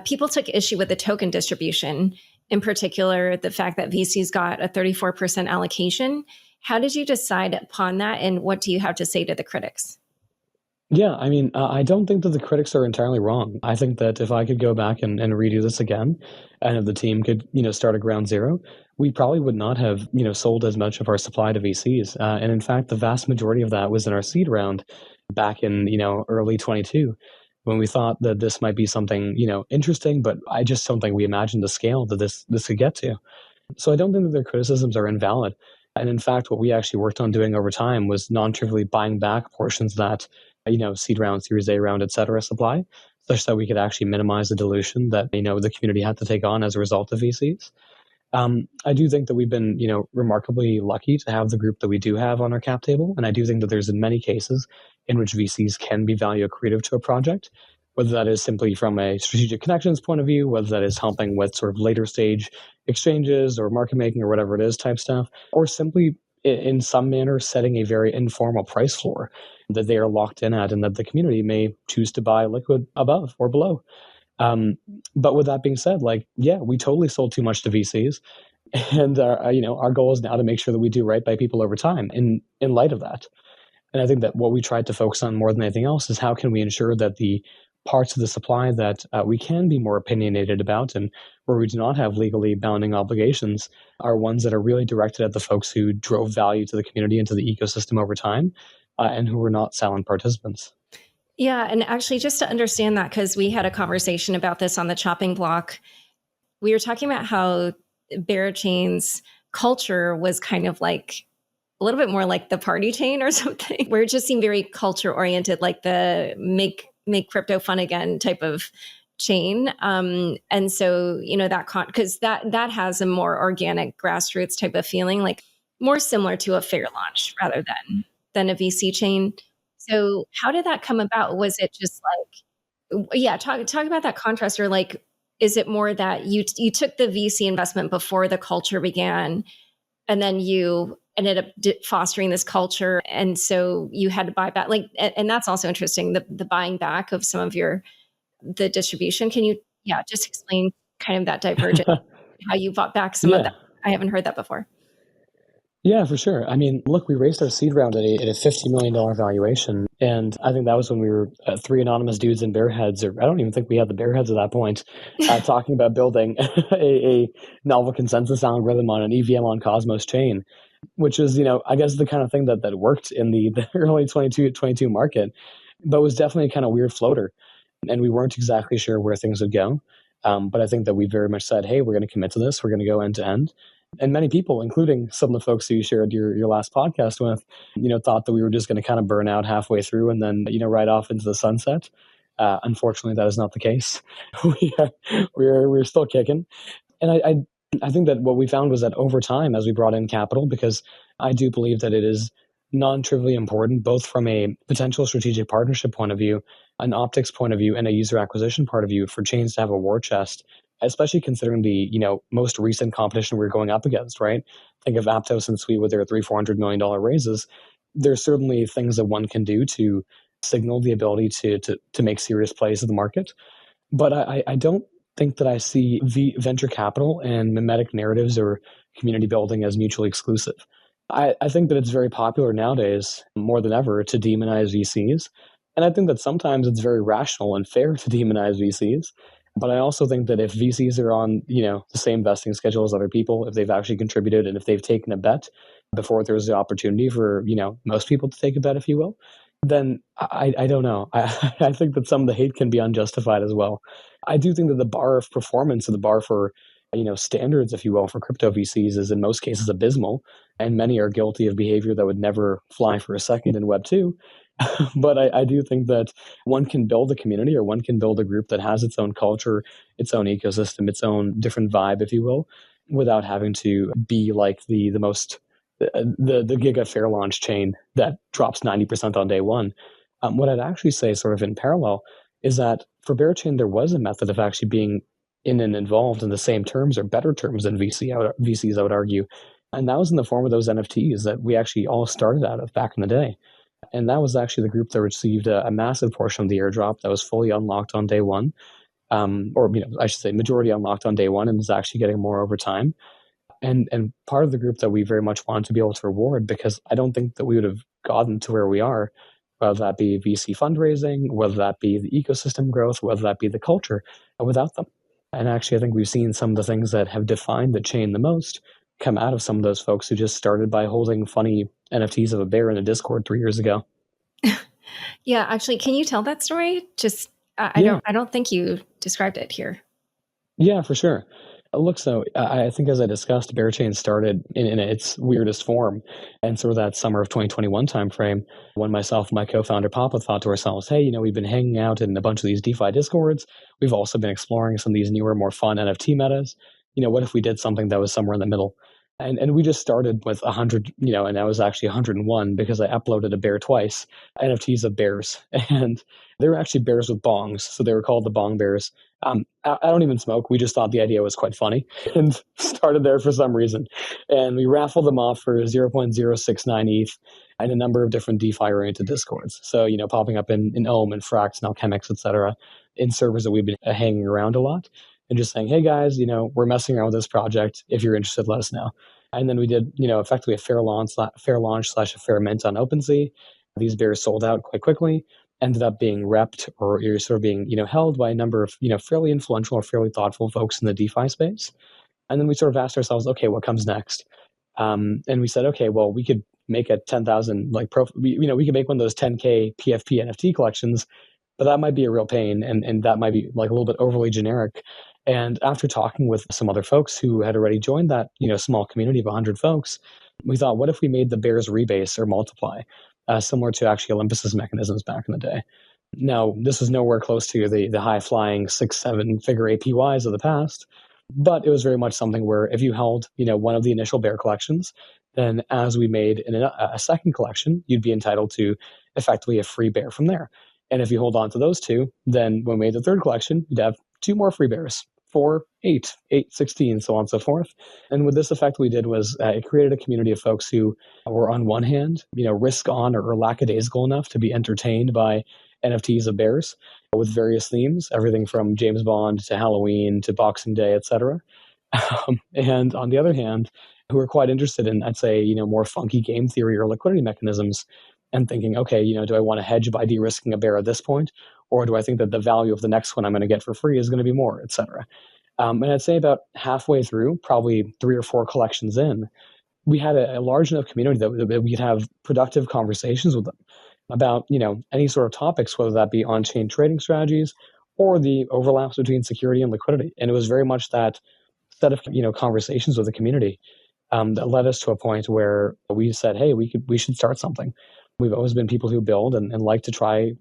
people took issue with the token distribution, in particular, the fact that VCs got a 34% allocation. How did you decide upon that, and what do you have to say to the critics? Yeah, I mean, I don't think that the critics are entirely wrong. I think that if I could go back and redo this again, and if the team could, start at ground zero, we probably would not have, sold as much of our supply to VCs. And in fact, the vast majority of that was in our seed round back in, early 22, when we thought that this might be something, interesting, but I just don't think we imagined the scale that this could get to. So I don't think that their criticisms are invalid. And in fact, what we actually worked on doing over time was non-trivially buying back portions of that seed round, Series A round, et cetera, supply, such that we could actually minimize the dilution that, the community had to take on as a result of VCs. I do think that we've been, remarkably lucky to have the group that we do have on our cap table. And I do think that there's in many cases in which VCs can be value accretive to a project, whether that is simply from a strategic connections point of view, whether that is helping with sort of later stage exchanges or market making or whatever it is type stuff, or simply in some manner setting a very informal price floor that they are locked in at and that the community may choose to buy liquid above or below. But with that being said, we totally sold too much to VCs. And, our goal is now to make sure that we do right by people over time in light of that. And I think that what we tried to focus on more than anything else is how can we ensure that the parts of the supply that we can be more opinionated about and where we do not have legally bounding obligations are ones that are really directed at the folks who drove value to the community and to the ecosystem over time and who were not silent participants. Yeah, and actually just to understand that, because we had a conversation about this on the chopping block, we were talking about how Berachain's culture was kind of like a little bit more like the party chain or something, where it just seemed very culture oriented, like the make crypto fun again type of chain. And so, because that has a more organic grassroots type of feeling, like more similar to a fair launch rather than a VC chain. So how did that come about? Was it just talk about that contrast, or is it more that you took the VC investment before the culture began, and then you ended up fostering this culture, and so you had to buy back? And that's also interesting, the buying back of some of the distribution. Can you just explain kind of that divergence, how you bought back some of that? I haven't heard that before. Yeah, for sure. I mean, look, we raised our seed round at a $50 million valuation. And I think that was when we were three anonymous dudes in bear heads, or I don't even think we had the bear heads at that point, talking about building a novel consensus algorithm on an EVM on Cosmos chain, which is, I guess the kind of thing that worked in the early 22 market, but was definitely a kind of weird floater. And we weren't exactly sure where things would go. But I think that we very much said, hey, we're going to commit to this. We're going to go end to end. And many people, including some of the folks who you shared your last podcast with, thought that we were just going to kind of burn out halfway through and then, right off into the sunset. Unfortunately, that is not the case. We're still kicking. And I think that what we found was that over time, as we brought in capital, because I do believe that it is non-trivially important, both from a potential strategic partnership point of view, an optics point of view, and a user acquisition part of view, for chains to have a war chest, especially considering the most recent competition we're going up against, right? Think of Aptos and Sweet with their $300-400 million raises. There's certainly things that one can do to signal the ability to make serious plays in the market. But I don't think that I see the venture capital and mimetic narratives or community building as mutually exclusive. I think that it's very popular nowadays, more than ever, to demonize VCs. And I think that sometimes it's very rational and fair to demonize VCs. But I also think that if VCs are on, the same vesting schedule as other people, if they've actually contributed and if they've taken a bet before there's the opportunity for, most people to take a bet, if you will, then I don't know. I think that some of the hate can be unjustified as well. I do think that the bar of performance or the bar for, standards, if you will, for crypto VCs is in most cases abysmal. And many are guilty of behavior that would never fly for a second in Web 2. But I do think that one can build a community, or one can build a group that has its own culture, its own ecosystem, its own different vibe, if you will, without having to be like the most the giga fair launch chain that drops 90% on day one. What I'd actually say, sort of in parallel, is that for Berachain, there was a method of actually being in and involved in the same terms or better terms than VCs, I would argue. And that was in the form of those NFTs that we actually all started out of back in the day. And that was actually the group that received a massive portion of the airdrop that was fully unlocked on day one. Or I should say majority unlocked on day one, and is actually getting more over time. And part of the group that we very much wanted to be able to reward, because I don't think that we would have gotten to where we are, whether that be VC fundraising, whether that be the ecosystem growth, whether that be the culture, without them. And actually, I think we've seen some of the things that have defined the chain the most come out of some of those folks who just started by holding funny NFTs of a bear in a Discord 3 years ago. Yeah, actually, can you tell that story? Just I don't think you described it here. Yeah, for sure. Look, so I think as I discussed, Berachain started in its weirdest form, and sort of that summer of 2021 timeframe, when myself and my co-founder Papa thought to ourselves, hey, we've been hanging out in a bunch of these DeFi Discords. We've also been exploring some of these newer, more fun NFT metas. What if we did something that was somewhere in the middle? And we just started with 100, and I was actually 101 because I uploaded a bear twice, NFTs of bears. And they were actually bears with bongs. So they were called the bong bears. I don't even smoke. We just thought the idea was quite funny and started there for some reason. And we raffled them off for 0.069 ETH and a number of different DeFi-oriented Discords. So, popping up in Ohm and Frax and Alchemix, et cetera, in servers that we've been hanging around a lot. And just saying, hey guys, we're messing around with this project. If you're interested, let us know. And then we did, effectively a fair launch / a fair mint on OpenSea. These bears sold out quite quickly, ended up being repped, or you're sort of being, held by a number of, fairly influential or fairly thoughtful folks in the DeFi space. And then we sort of asked ourselves, okay, what comes next? And we said, okay, well, we could make a 10,000 we could make one of those 10K PFP NFT collections, but that might be a real pain, and that might be like a little bit overly generic. And after talking with some other folks who had already joined that, small community of 100 folks, we thought, what if we made the bears rebase or multiply, similar to actually Olympus's mechanisms back in the day? Now, this was nowhere close to the high-flying 6-7 figure APYs of the past, but it was very much something where if you held, one of the initial bear collections, then as we made a second collection, you'd be entitled to effectively a free bear from there. And if you hold on to those two, then when we made the third collection, you'd have 2 more free bears, 4, 8, 16, so on and so forth. And what this effect we did was it created a community of folks who were on one hand, risk on or lackadaisical enough to be entertained by NFTs of bears with various themes, everything from James Bond to Halloween to Boxing Day, etc. And on the other hand, who are quite interested in, I'd say, more funky game theory or liquidity mechanisms, and thinking, okay, do I want to hedge by de-risking a bear at this point? Or do I think that the value of the next one I'm going to get for free is going to be more, et cetera? And I'd say about halfway through, probably 3 or 4 collections in, we had a large enough community that we could have productive conversations with them about, any sort of topics, whether that be on-chain trading strategies or the overlaps between security and liquidity. And it was very much that set of, conversations with the community that led us to a point where we said, hey, we should start something. We've always been people who build and like to try,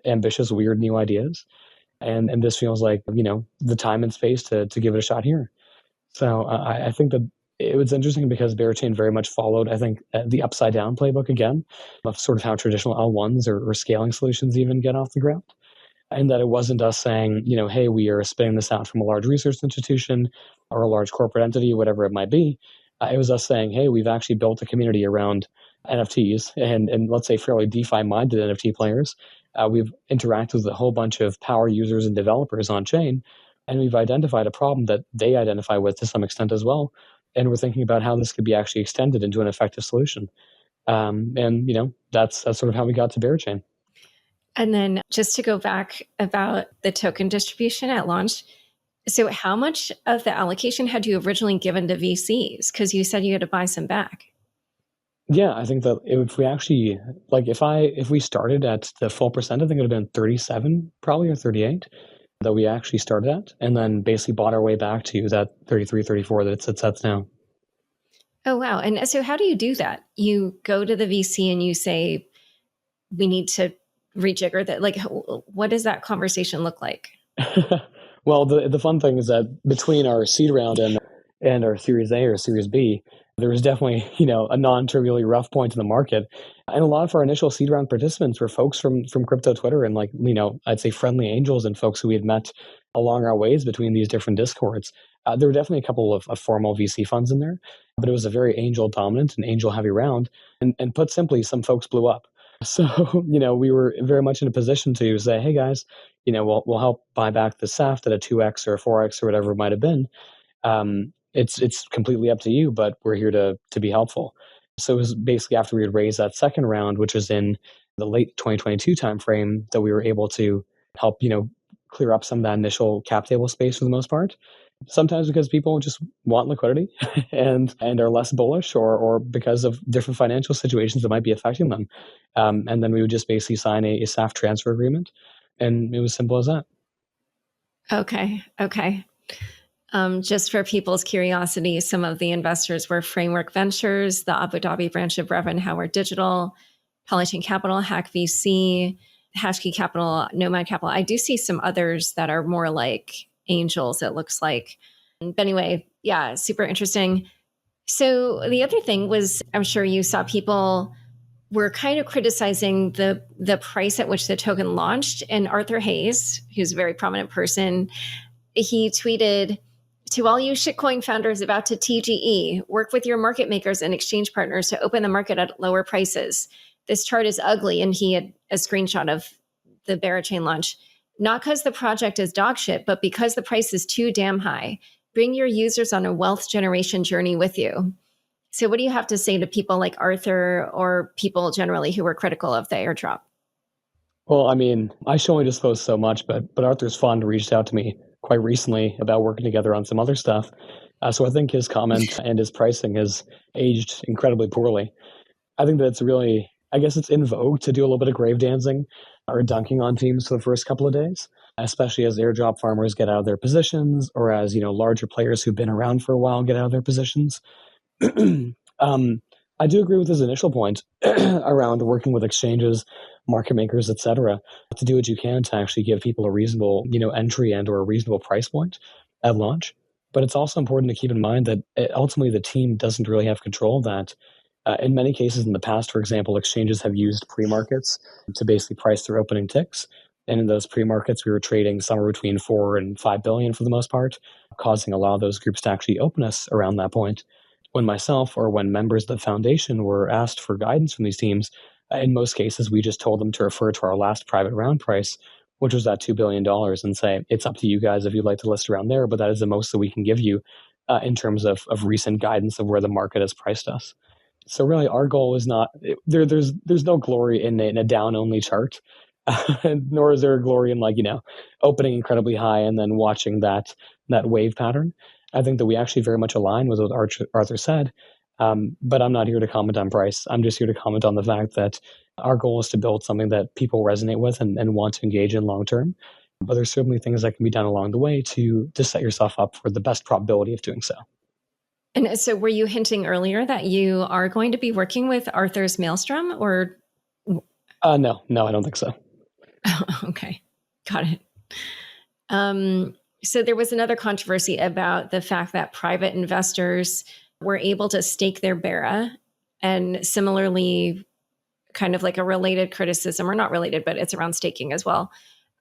ambitious, weird new ideas. And this feels like, the time and space to give it a shot here. So I think that it was interesting because Berachain very much followed, I think, the upside down playbook again of sort of how traditional L1s or scaling solutions even get off the ground. And that it wasn't us saying, hey, we are spinning this out from a large research institution or a large corporate entity, whatever it might be. It was us saying, hey, we've actually built a community around NFTs and let's say fairly DeFi-minded NFT players. We've interacted with a whole bunch of power users and developers on chain, and we've identified a problem that they identify with to some extent as well. And we're thinking about how this could be actually extended into an effective solution. And that's sort of how we got to Berachain. And then just to go back about the token distribution at launch. So how much of the allocation had you originally given to VCs? Because you said you had to buy some back. Yeah, I think that if we actually, if we started at the full percent, I think it would have been 37 probably, or 38 that we actually started at, and then basically bought our way back to that 33, 34 that it sets now. Oh, wow. And so how do you do that? You go to the VC and you say, we need to rejigger that? Like, what does that conversation look like? Well, the fun thing is that between our seed round and our Series A or Series B, there was definitely, a non-trivially rough point in the market. And a lot of our initial seed round participants were folks from crypto Twitter and I'd say friendly angels and folks who we had met along our ways between these different discords. There were definitely a couple of formal VC funds in there, but it was a very angel dominant and angel heavy round. And put simply, some folks blew up. So, we were very much in a position to say, hey guys, we'll help buy back the SAFT at a 2x or a 4x or whatever it might have been. It's completely up to you, but we're here to be helpful. So it was basically after we had raised that second round, which was in the late 2022 timeframe, that we were able to help, clear up some of that initial cap table space for the most part. Sometimes because people just want liquidity and are less bullish, or because of different financial situations that might be affecting them. And then we would just basically sign a SAFT transfer agreement, and it was simple as that. Okay. Just for people's curiosity, some of the investors were Framework Ventures, the Abu Dhabi branch of Reverend Howard Digital, Polychain Capital, Hack VC, Hashkey Capital, Nomad Capital. I do see some others that are more like angels, it looks like. But anyway, yeah, super interesting. So the other thing was, I'm sure you saw people were kind of criticizing the price at which the token launched. And Arthur Hayes, who's a very prominent person, he tweeted, "To all you shitcoin founders about to TGE, work with your market makers and exchange partners to open the market at lower prices. This chart is ugly." And he had a screenshot of the Berachain launch. "Not because the project is dog shit, but because the price is too damn high. Bring your users on a wealth generation journey with you." So what do you have to say to people like Arthur, or people generally who were critical of the airdrop? Well, I mean, I should only disclose so much, but Arthur's fund reached out to me quite recently about working together on some other stuff. So I think his comment and his pricing has aged incredibly poorly. I think that it's really, I guess it's in vogue to do a little bit of grave dancing or dunking on teams for the first couple of days, especially as airdrop farmers get out of their positions, or as, larger players who've been around for a while get out of their positions. I do agree with his initial point around working with exchanges, market makers, etc., to do what you can to actually give people a reasonable, entry and or a reasonable price point at launch. But it's also important to keep in mind that ultimately the team doesn't really have control of that. In many cases in the past, for example, exchanges have used pre-markets to basically price their opening ticks. And in those pre-markets, we were trading somewhere between 4 and 5 billion for the most part, causing a lot of those groups to actually open us around that point. When myself or when members of the foundation were asked for guidance from these teams, in most cases, we just told them to refer to our last private round price, which was at $2 billion, and say, it's up to you guys if you'd like to list around there, but that is the most that we can give you in terms of recent guidance of where the market has priced us. So really, our goal is not, there's no glory in a down-only chart, nor is there a glory in opening incredibly high and then watching that wave pattern. I think that we actually very much align with what Arthur said, but I'm not here to comment on price. I'm just here to comment on the fact that our goal is to build something that people resonate with and want to engage in long term. But there's certainly things that can be done along the way to set yourself up for the best probability of doing so. And so were you hinting earlier that you are going to be working with Arthur's Maelstrom, or? No, I don't think so. Okay, got it. So there was another controversy about the fact that private investors were able to stake their BERA, and similarly, kind of like a related criticism, or not related, but it's around staking as well.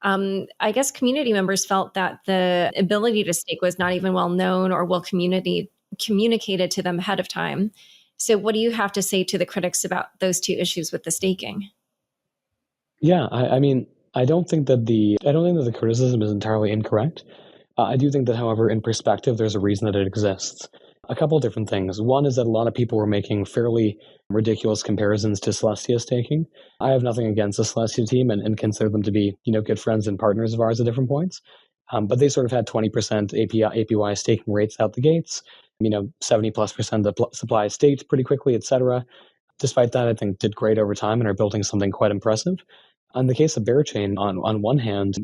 I guess community members felt that the ability to stake was not even well known or well communicated to them ahead of time. So what do you have to say to the critics about those two issues with the staking? Yeah, I mean, I don't think that the criticism is entirely incorrect. I do think that, however, in perspective, there's a reason that it exists. A couple of different things. One is that a lot of people were making fairly ridiculous comparisons to Celestia staking. I have nothing against the Celestia team and consider them to be, good friends and partners of ours at different points. But they sort of had 20% APY staking rates out the gates, 70+% of the supply staked pretty quickly, etc. Despite that, I think did great over time and are building something quite impressive. In the case of Berachain, on one hand,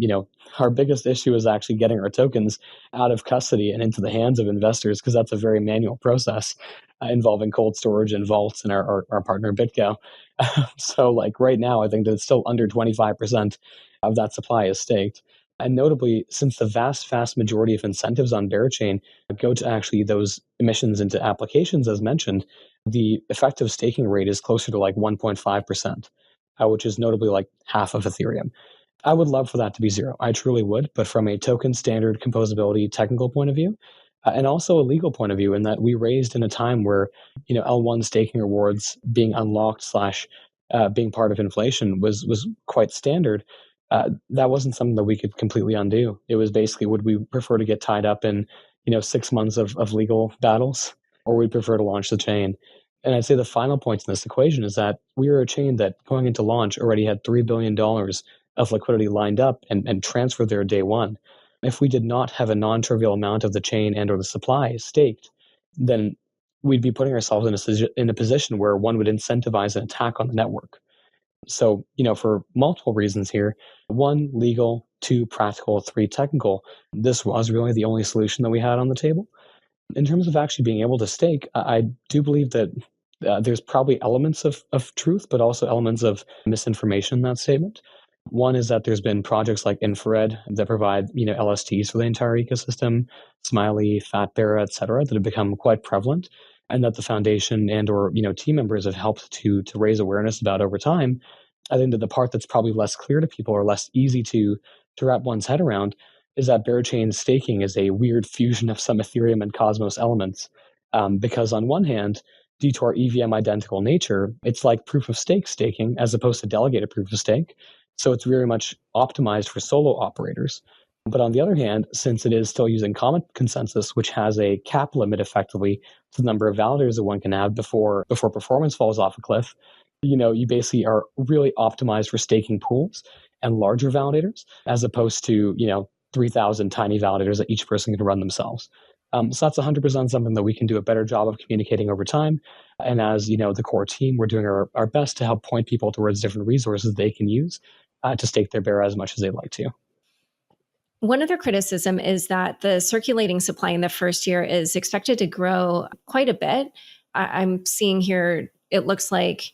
our biggest issue is actually getting our tokens out of custody and into the hands of investors, because that's a very manual process. involving cold storage and vaults and our partner BitGo. So like right now, I think that it's still under 25% of that supply is staked. And notably, since the vast majority of incentives on Berachain go to actually those emissions into applications, as mentioned, the effective staking rate is closer to like 1.5%, which is notably like half of Ethereum. I would love for that to be zero. I truly would. But from a token standard composability technical point of view, and also a legal point of view, in that we raised in a time where, L1 staking rewards being unlocked slash being part of inflation was quite standard. That wasn't something that we could completely undo. It was basically, would we prefer to get tied up in 6 months of legal battles, or we'd prefer to launch the chain? And I'd say the final point in this equation is that we are a chain that going into launch already had $3 billion of liquidity lined up and transferred there day one. If we did not have a non-trivial amount of the chain and or the supply staked, then we'd be putting ourselves in a position where one would incentivize an attack on the network. So, for multiple reasons here, one, legal, two, practical, three, technical, this was really the only solution that we had on the table. In terms of actually being able to stake, I do believe that there's probably elements of truth, but also elements of misinformation in that statement. One is that there's been projects like Infrared that provide, LSTs for the entire ecosystem, Smiley, Fat Bear, et cetera, that have become quite prevalent, and that the foundation and or, team members have helped to raise awareness about over time. I think that the part that's probably less clear to people or less easy to wrap one's head around is that Berachain staking is a weird fusion of some Ethereum and Cosmos elements. Because on one hand, due to our EVM-identical nature, it's like proof of stake staking as opposed to delegated proof of stake. So it's very much optimized for solo operators. But on the other hand, since it is still using common consensus, which has a cap limit effectively to the number of validators that one can have before performance falls off a cliff, you basically are really optimized for staking pools and larger validators as opposed to, 3,000 tiny validators that each person can run themselves. So that's 100% something that we can do a better job of communicating over time. And as the core team, we're doing our best to help point people towards different resources they can use to stake their BERA as much as they'd like to. One other criticism is that the circulating supply in the first year is expected to grow quite a bit. I'm seeing here, it looks like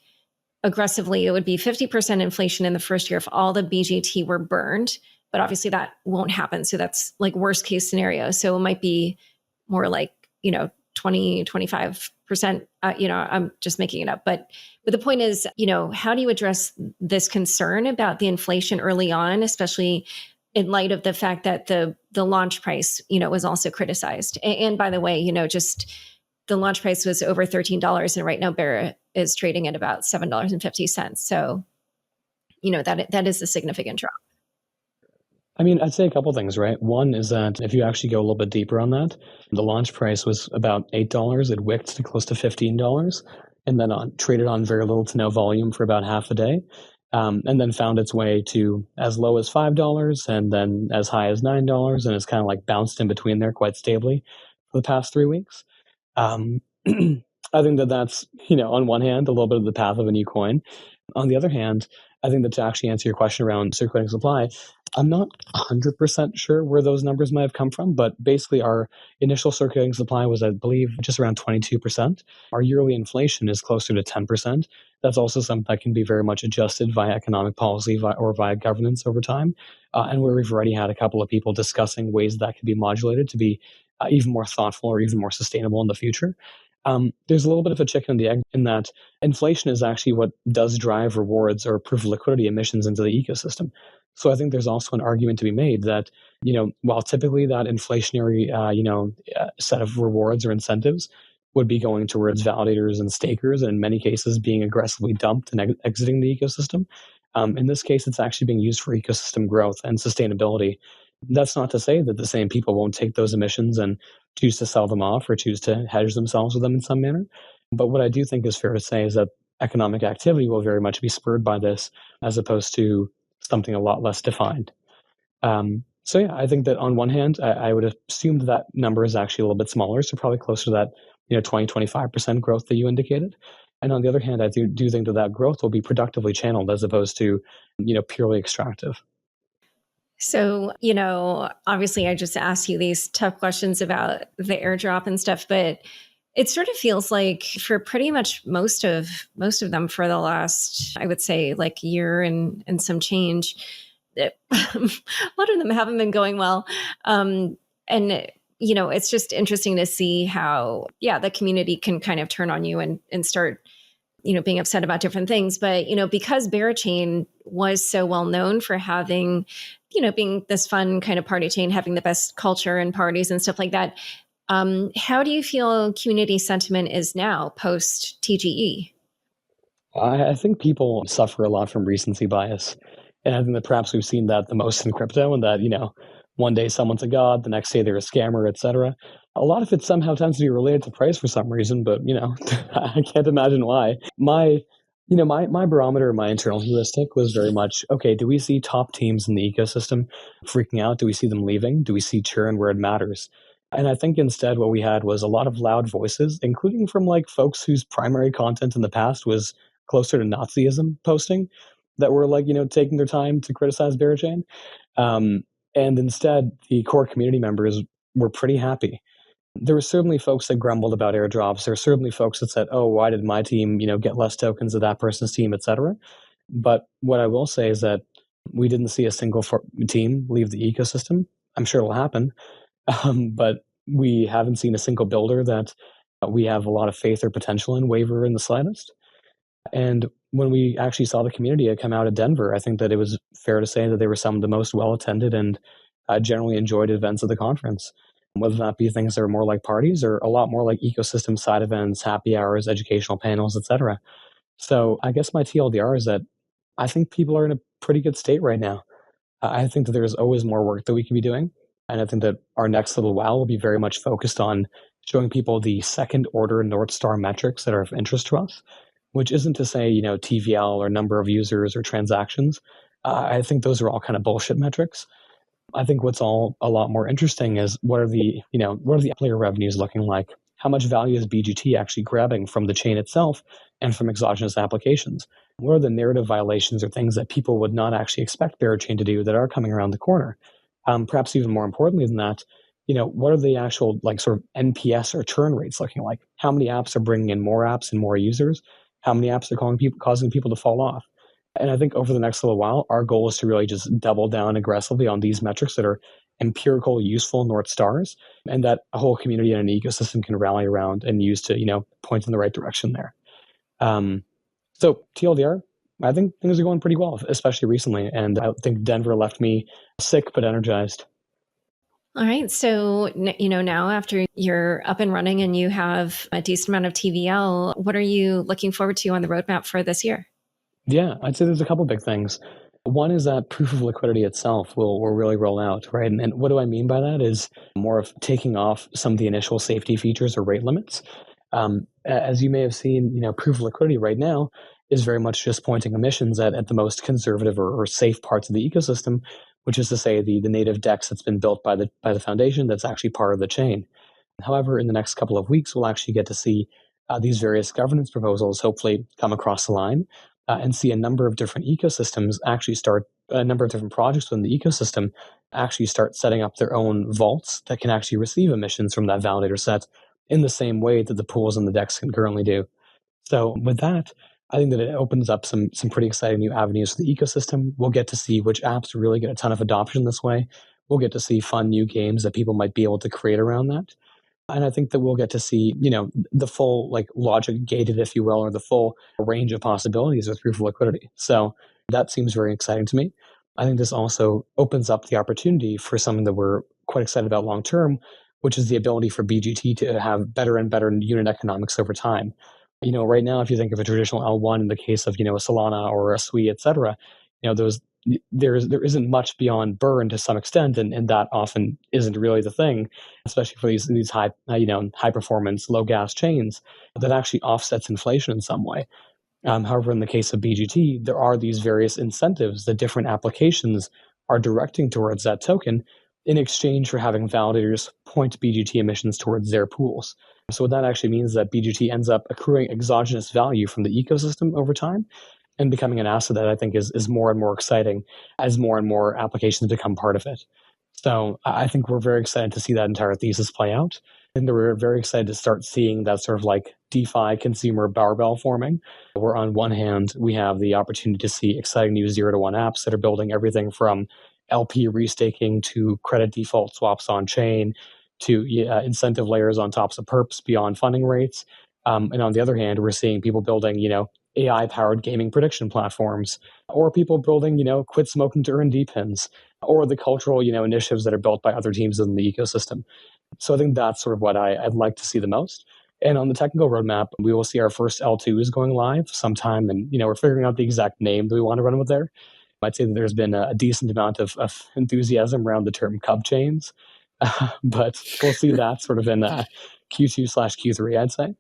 aggressively, it would be 50% inflation in the first year if all the BGT were burned. But obviously that won't happen. So that's like worst case scenario. So it might be more like, 20, 25%, I'm just making it up. But the point is, how do you address this concern about the inflation early on, especially in light of the fact that the launch price, was also criticized? And by the way, just the launch price was over $13 and right now BERA is trading at about $7.50. So, that is a significant drop. I mean, I'd say a couple things, right? One is that if you actually go a little bit deeper on that, the launch price was about $8. It wicked to close to $15 and then traded on very little to no volume for about half a day. And then found its way to as low as $5 and then as high as $9. And it's kind of like bounced in between there quite stably for the past 3 weeks. I think that's, on one hand, a little bit of the path of a new coin. On the other hand, I think that to actually answer your question around circulating supply, I'm not 100% sure where those numbers might have come from, but basically our initial circulating supply was, I believe, just around 22%. Our yearly inflation is closer to 10%. That's also something that can be very much adjusted via economic policy or via governance over time, and where we've already had a couple of people discussing ways that could be modulated to be even more thoughtful or even more sustainable in the future. There's a little bit of a chicken and the egg in that inflation is actually what does drive rewards or proof of liquidity emissions into the ecosystem. So I think there's also an argument to be made that, while typically that inflationary, set of rewards or incentives would be going towards validators and stakers, and in many cases being aggressively dumped and exiting the ecosystem, in this case, it's actually being used for ecosystem growth and sustainability. That's not to say that the same people won't take those emissions and choose to sell them off or choose to hedge themselves with them in some manner. But what I do think is fair to say is that economic activity will very much be spurred by this as opposed to something a lot less defined. So yeah, I think that on one hand, I would assume that number is actually a little bit smaller, so probably closer to that 20, 25% growth that you indicated. And on the other hand, I do think that growth will be productively channeled as opposed to purely extractive. So, obviously I just asked you these tough questions about the airdrop and stuff, but It sort of feels like for pretty much most of them for the last, I would say, like year and some change, a lot of them haven't been going well. And it's just interesting to see how, the community can kind of turn on you and start, being upset about different things. But, because Berachain was so well known for having, being this fun kind of party chain, having the best culture and parties and stuff like that. How do you feel community sentiment is now post TGE? I think people suffer a lot from recency bias. And I think that perhaps we've seen that the most in crypto, and that, one day someone's a god, the next day they're a scammer, etc. A lot of it somehow tends to be related to price for some reason, but, I can't imagine why. My barometer, my internal heuristic was very much, okay, do we see top teams in the ecosystem freaking out? Do we see them leaving? Do we see churn where it matters? And I think instead what we had was a lot of loud voices, including from like folks whose primary content in the past was closer to Nazism posting, that were like, taking their time to criticize Berachain. And instead, the core community members were pretty happy. There were certainly folks that grumbled about airdrops. There were certainly folks that said, oh, why did my team, get less tokens of that person's team, etc. But what I will say is that we didn't see a single team leave the ecosystem. I'm sure it'll happen. But we haven't seen a single builder that we have a lot of faith or potential in waver in the slightest. And when we actually saw the community come out of Denver, I think that it was fair to say that they were some of the most well-attended and generally enjoyed events of the conference, whether that be things that are more like parties or a lot more like ecosystem side events, happy hours, educational panels, etc. So I guess my TLDR is that I think people are in a pretty good state right now. I think that there's always more work that we can be doing. And I think that our next little while will be very much focused on showing people the second order North Star metrics that are of interest to us, which isn't to say, TVL or number of users or transactions. I think those are all kind of bullshit metrics. I think what's all a lot more interesting is what are the player revenues looking like? How much value is BGT actually grabbing from the chain itself and from exogenous applications? What are the narrative violations or things that people would not actually expect Berachain to do that are coming around the corner? Perhaps even more importantly than that, what are the actual like sort of NPS or churn rates looking like? How many apps are bringing in more apps and more users? How many apps are causing people to fall off? And I think over the next little while, our goal is to really just double down aggressively on these metrics that are empirical, useful North Stars, and that a whole community and an ecosystem can rally around and use to, point in the right direction there. So TLDR, I think things are going pretty well, especially recently. And I think Denver left me sick but energized. All right. So, now after you're up and running and you have a decent amount of TVL, what are you looking forward to on the roadmap for this year? Yeah, I'd say there's a couple big things. One is that proof of liquidity itself will really roll out, right? And what do I mean by that is more of taking off some of the initial safety features or rate limits. As you may have seen, proof of liquidity right now is very much just pointing emissions at the most conservative or safe parts of the ecosystem, which is to say the native DEX that's been built by the foundation that's actually part of the chain. However, in the next couple of weeks, we'll actually get to see these various governance proposals hopefully come across the line and see a number of different ecosystems actually start, a number of different projects within the ecosystem actually start setting up their own vaults that can actually receive emissions from that validator set in the same way that the pools and the DEX can currently do. So with that, I think that it opens up some pretty exciting new avenues for the ecosystem. We'll get to see which apps really get a ton of adoption this way. We'll get to see fun new games that people might be able to create around that. And I think that we'll get to see, the full like logic gated, if you will, or the full range of possibilities with proof of liquidity. So that seems very exciting to me. I think this also opens up the opportunity for something that we're quite excited about long term, which is the ability for BGT to have better and better unit economics over time. Right now, if you think of a traditional L1 in the case of, a Solana or a SWI, et cetera, there isn't much beyond burn to some extent, and that often isn't really the thing, especially for these high performance, low gas chains that actually offsets inflation in some way. However, in the case of BGT, there are these various incentives that different applications are directing towards that token in exchange for having validators point BGT emissions towards their pools. So what that actually means is that BGT ends up accruing exogenous value from the ecosystem over time and becoming an asset that I think is more and more exciting as more and more applications become part of it. So I think we're very excited to see that entire thesis play out. And we're very excited to start seeing that sort of like DeFi consumer barbell forming, where on one hand, we have the opportunity to see exciting new 0 to 1 apps that are building everything from LP restaking to credit default swaps on chain to incentive layers on tops of perps beyond funding rates. And on the other hand, we're seeing people building, AI-powered gaming prediction platforms, or people building, quit smoking to earn D pins, or the cultural, initiatives that are built by other teams in the ecosystem. So I think that's sort of what I'd like to see the most. And on the technical roadmap, we will see our first L2s going live sometime, and we're figuring out the exact name that we want to run with there. I'd say that there's been a decent amount of enthusiasm around the term cub chains, but we'll see that sort of in Q2/Q3, I'd say.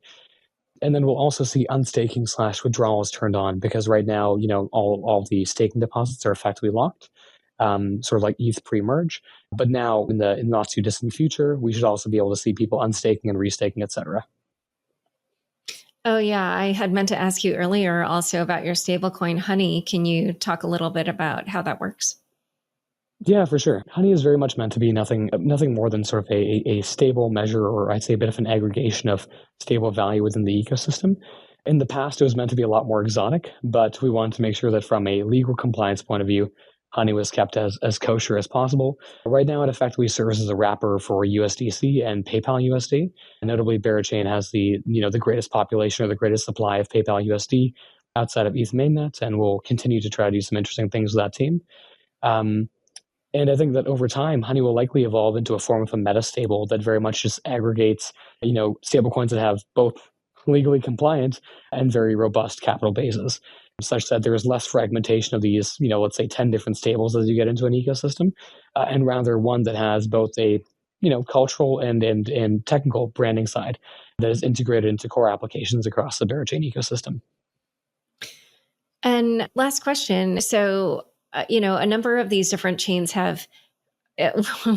And then we'll also see unstaking/withdrawals turned on, because right now, all the staking deposits are effectively locked, sort of like ETH pre-merge. But now, in the not too distant future, we should also be able to see people unstaking and restaking, etc. Oh, yeah. I had meant to ask you earlier also about your stablecoin Honey. Can you talk a little bit about how that works? Yeah, for sure. Honey is very much meant to be nothing more than sort of a stable measure, or I'd say a bit of an aggregation of stable value within the ecosystem. In the past, it was meant to be a lot more exotic, but we wanted to make sure that from a legal compliance point of view, Honey was kept as kosher as possible. Right now, it effectively serves as a wrapper for USDC and PayPal USD. And notably, Berachain has the greatest population or the greatest supply of PayPal USD outside of ETH mainnet, and we'll continue to try to do some interesting things with that team. And I think that over time, Honey will likely evolve into a form of a metastable that very much just aggregates, stablecoins that have both legally compliant and very robust capital bases, such that there is less fragmentation of these, let's say 10 different stables as you get into an ecosystem, and rather one that has both a, cultural and technical branding side that is integrated into core applications across the Berachain ecosystem. And last question. So, a number of these different chains have,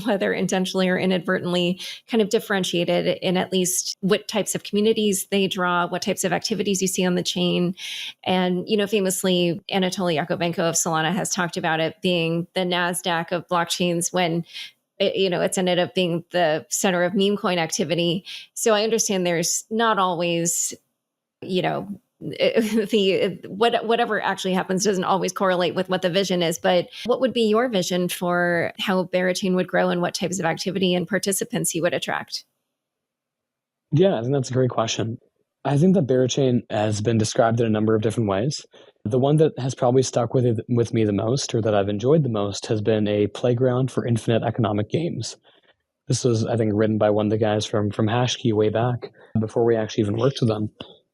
whether intentionally or inadvertently, kind of differentiated in at least what types of communities they draw, what types of activities you see on the chain. And, famously, Anatoly Yakovenko of Solana has talked about it being the NASDAQ of blockchains when it's ended up being the center of meme coin activity. So I understand there's not always, whatever actually happens doesn't always correlate with what the vision is. But what would be your vision for how Berachain would grow and what types of activity and participants you would attract? Yeah, I think that's a great question. I think that Berachain has been described in a number of different ways. The one that has probably stuck with me the most, or that I've enjoyed the most, has been a playground for infinite economic games. This was, I think, written by one of the guys from Hashkey way back, before we actually even worked with them.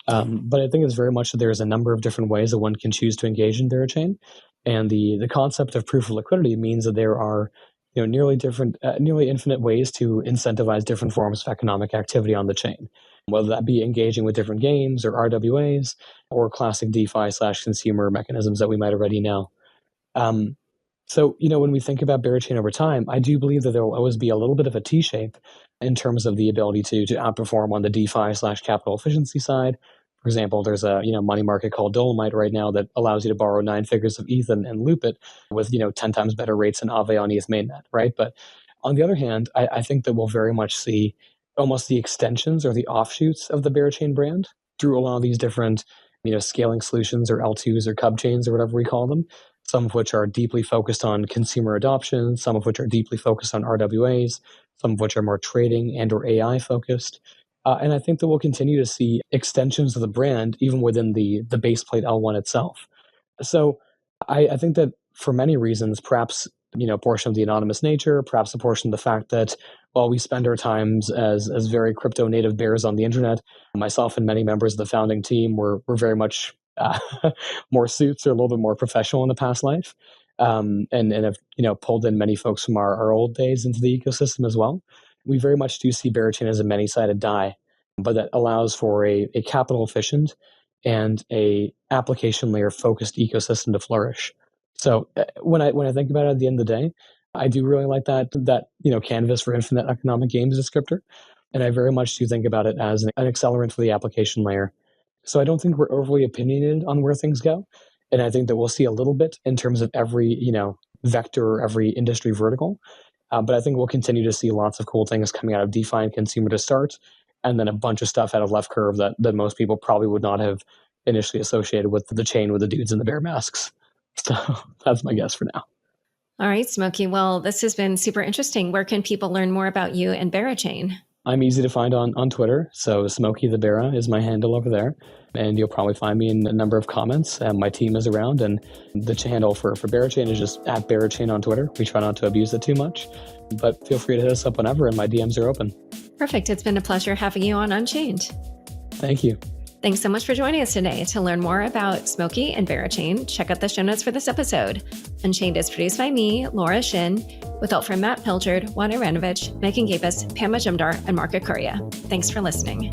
But I think it's very much that there's a number of different ways that one can choose to engage in Berachain. And the concept of proof of liquidity means that there are nearly infinite ways to incentivize different forms of economic activity on the chain, whether that be engaging with different games or RWAs or classic DeFi/consumer mechanisms that we might already know. So, when we think about Berachain over time, I do believe that there will always be a little bit of a T-shape in terms of the ability to outperform on the DeFi/capital efficiency side. For example, there's a money market called Dolomite right now that allows you to borrow 9 figures of ETH and loop it with 10 times better rates than Aave on ETH mainnet, right? But on the other hand, I think that we'll very much see almost the extensions or the offshoots of the Berachain brand through a lot of these different scaling solutions, or L2s, or cub chains, or whatever we call them. Some of which are deeply focused on consumer adoption, some of which are deeply focused on RWAs, some of which are more trading and or AI focused. And I think that we'll continue to see extensions of the brand even within the baseplate L1 itself. So I think that for many reasons, perhaps a portion of the anonymous nature, perhaps a portion of the fact that while we spend our times as very crypto native bears on the internet, myself and many members of the founding team were very much more suits or a little bit more professional in the past life, and have pulled in many folks from our old days into the ecosystem as well. We very much do see Berachain as a many-sided die, but that allows for a capital efficient and a application layer focused ecosystem to flourish. So when I think about it at the end of the day, I do really like that canvas for infinite economic games descriptor, and I very much do think about it as an accelerant for the application layer. So I don't think we're overly opinionated on where things go. And I think that we'll see a little bit in terms of every, vector or every industry vertical. But I think we'll continue to see lots of cool things coming out of DeFi and consumer to start, and then a bunch of stuff out of Left Curve that most people probably would not have initially associated with the chain with the dudes in the bear masks. So that's my guess for now. All right, Smokey. Well, this has been super interesting. Where can people learn more about you and Berachain? I'm easy to find on Twitter. So Smokey the Bera is my handle over there. And you'll probably find me in a number of comments. My team is around. And the handle for Berachain is just at Berachain on Twitter. We try not to abuse it too much. But feel free to hit us up whenever, and my DMs are open. Perfect. It's been a pleasure having you on Unchained. Thank you. Thanks so much for joining us today. To learn more about Smokey and Berachain, check out the show notes for this episode. Unchained is produced by me, Laura Shin, with help from Matt Pilchard, Juan Iranovich, Megan Gabus, Pam Majumdar, and Mark Akuria. Thanks for listening.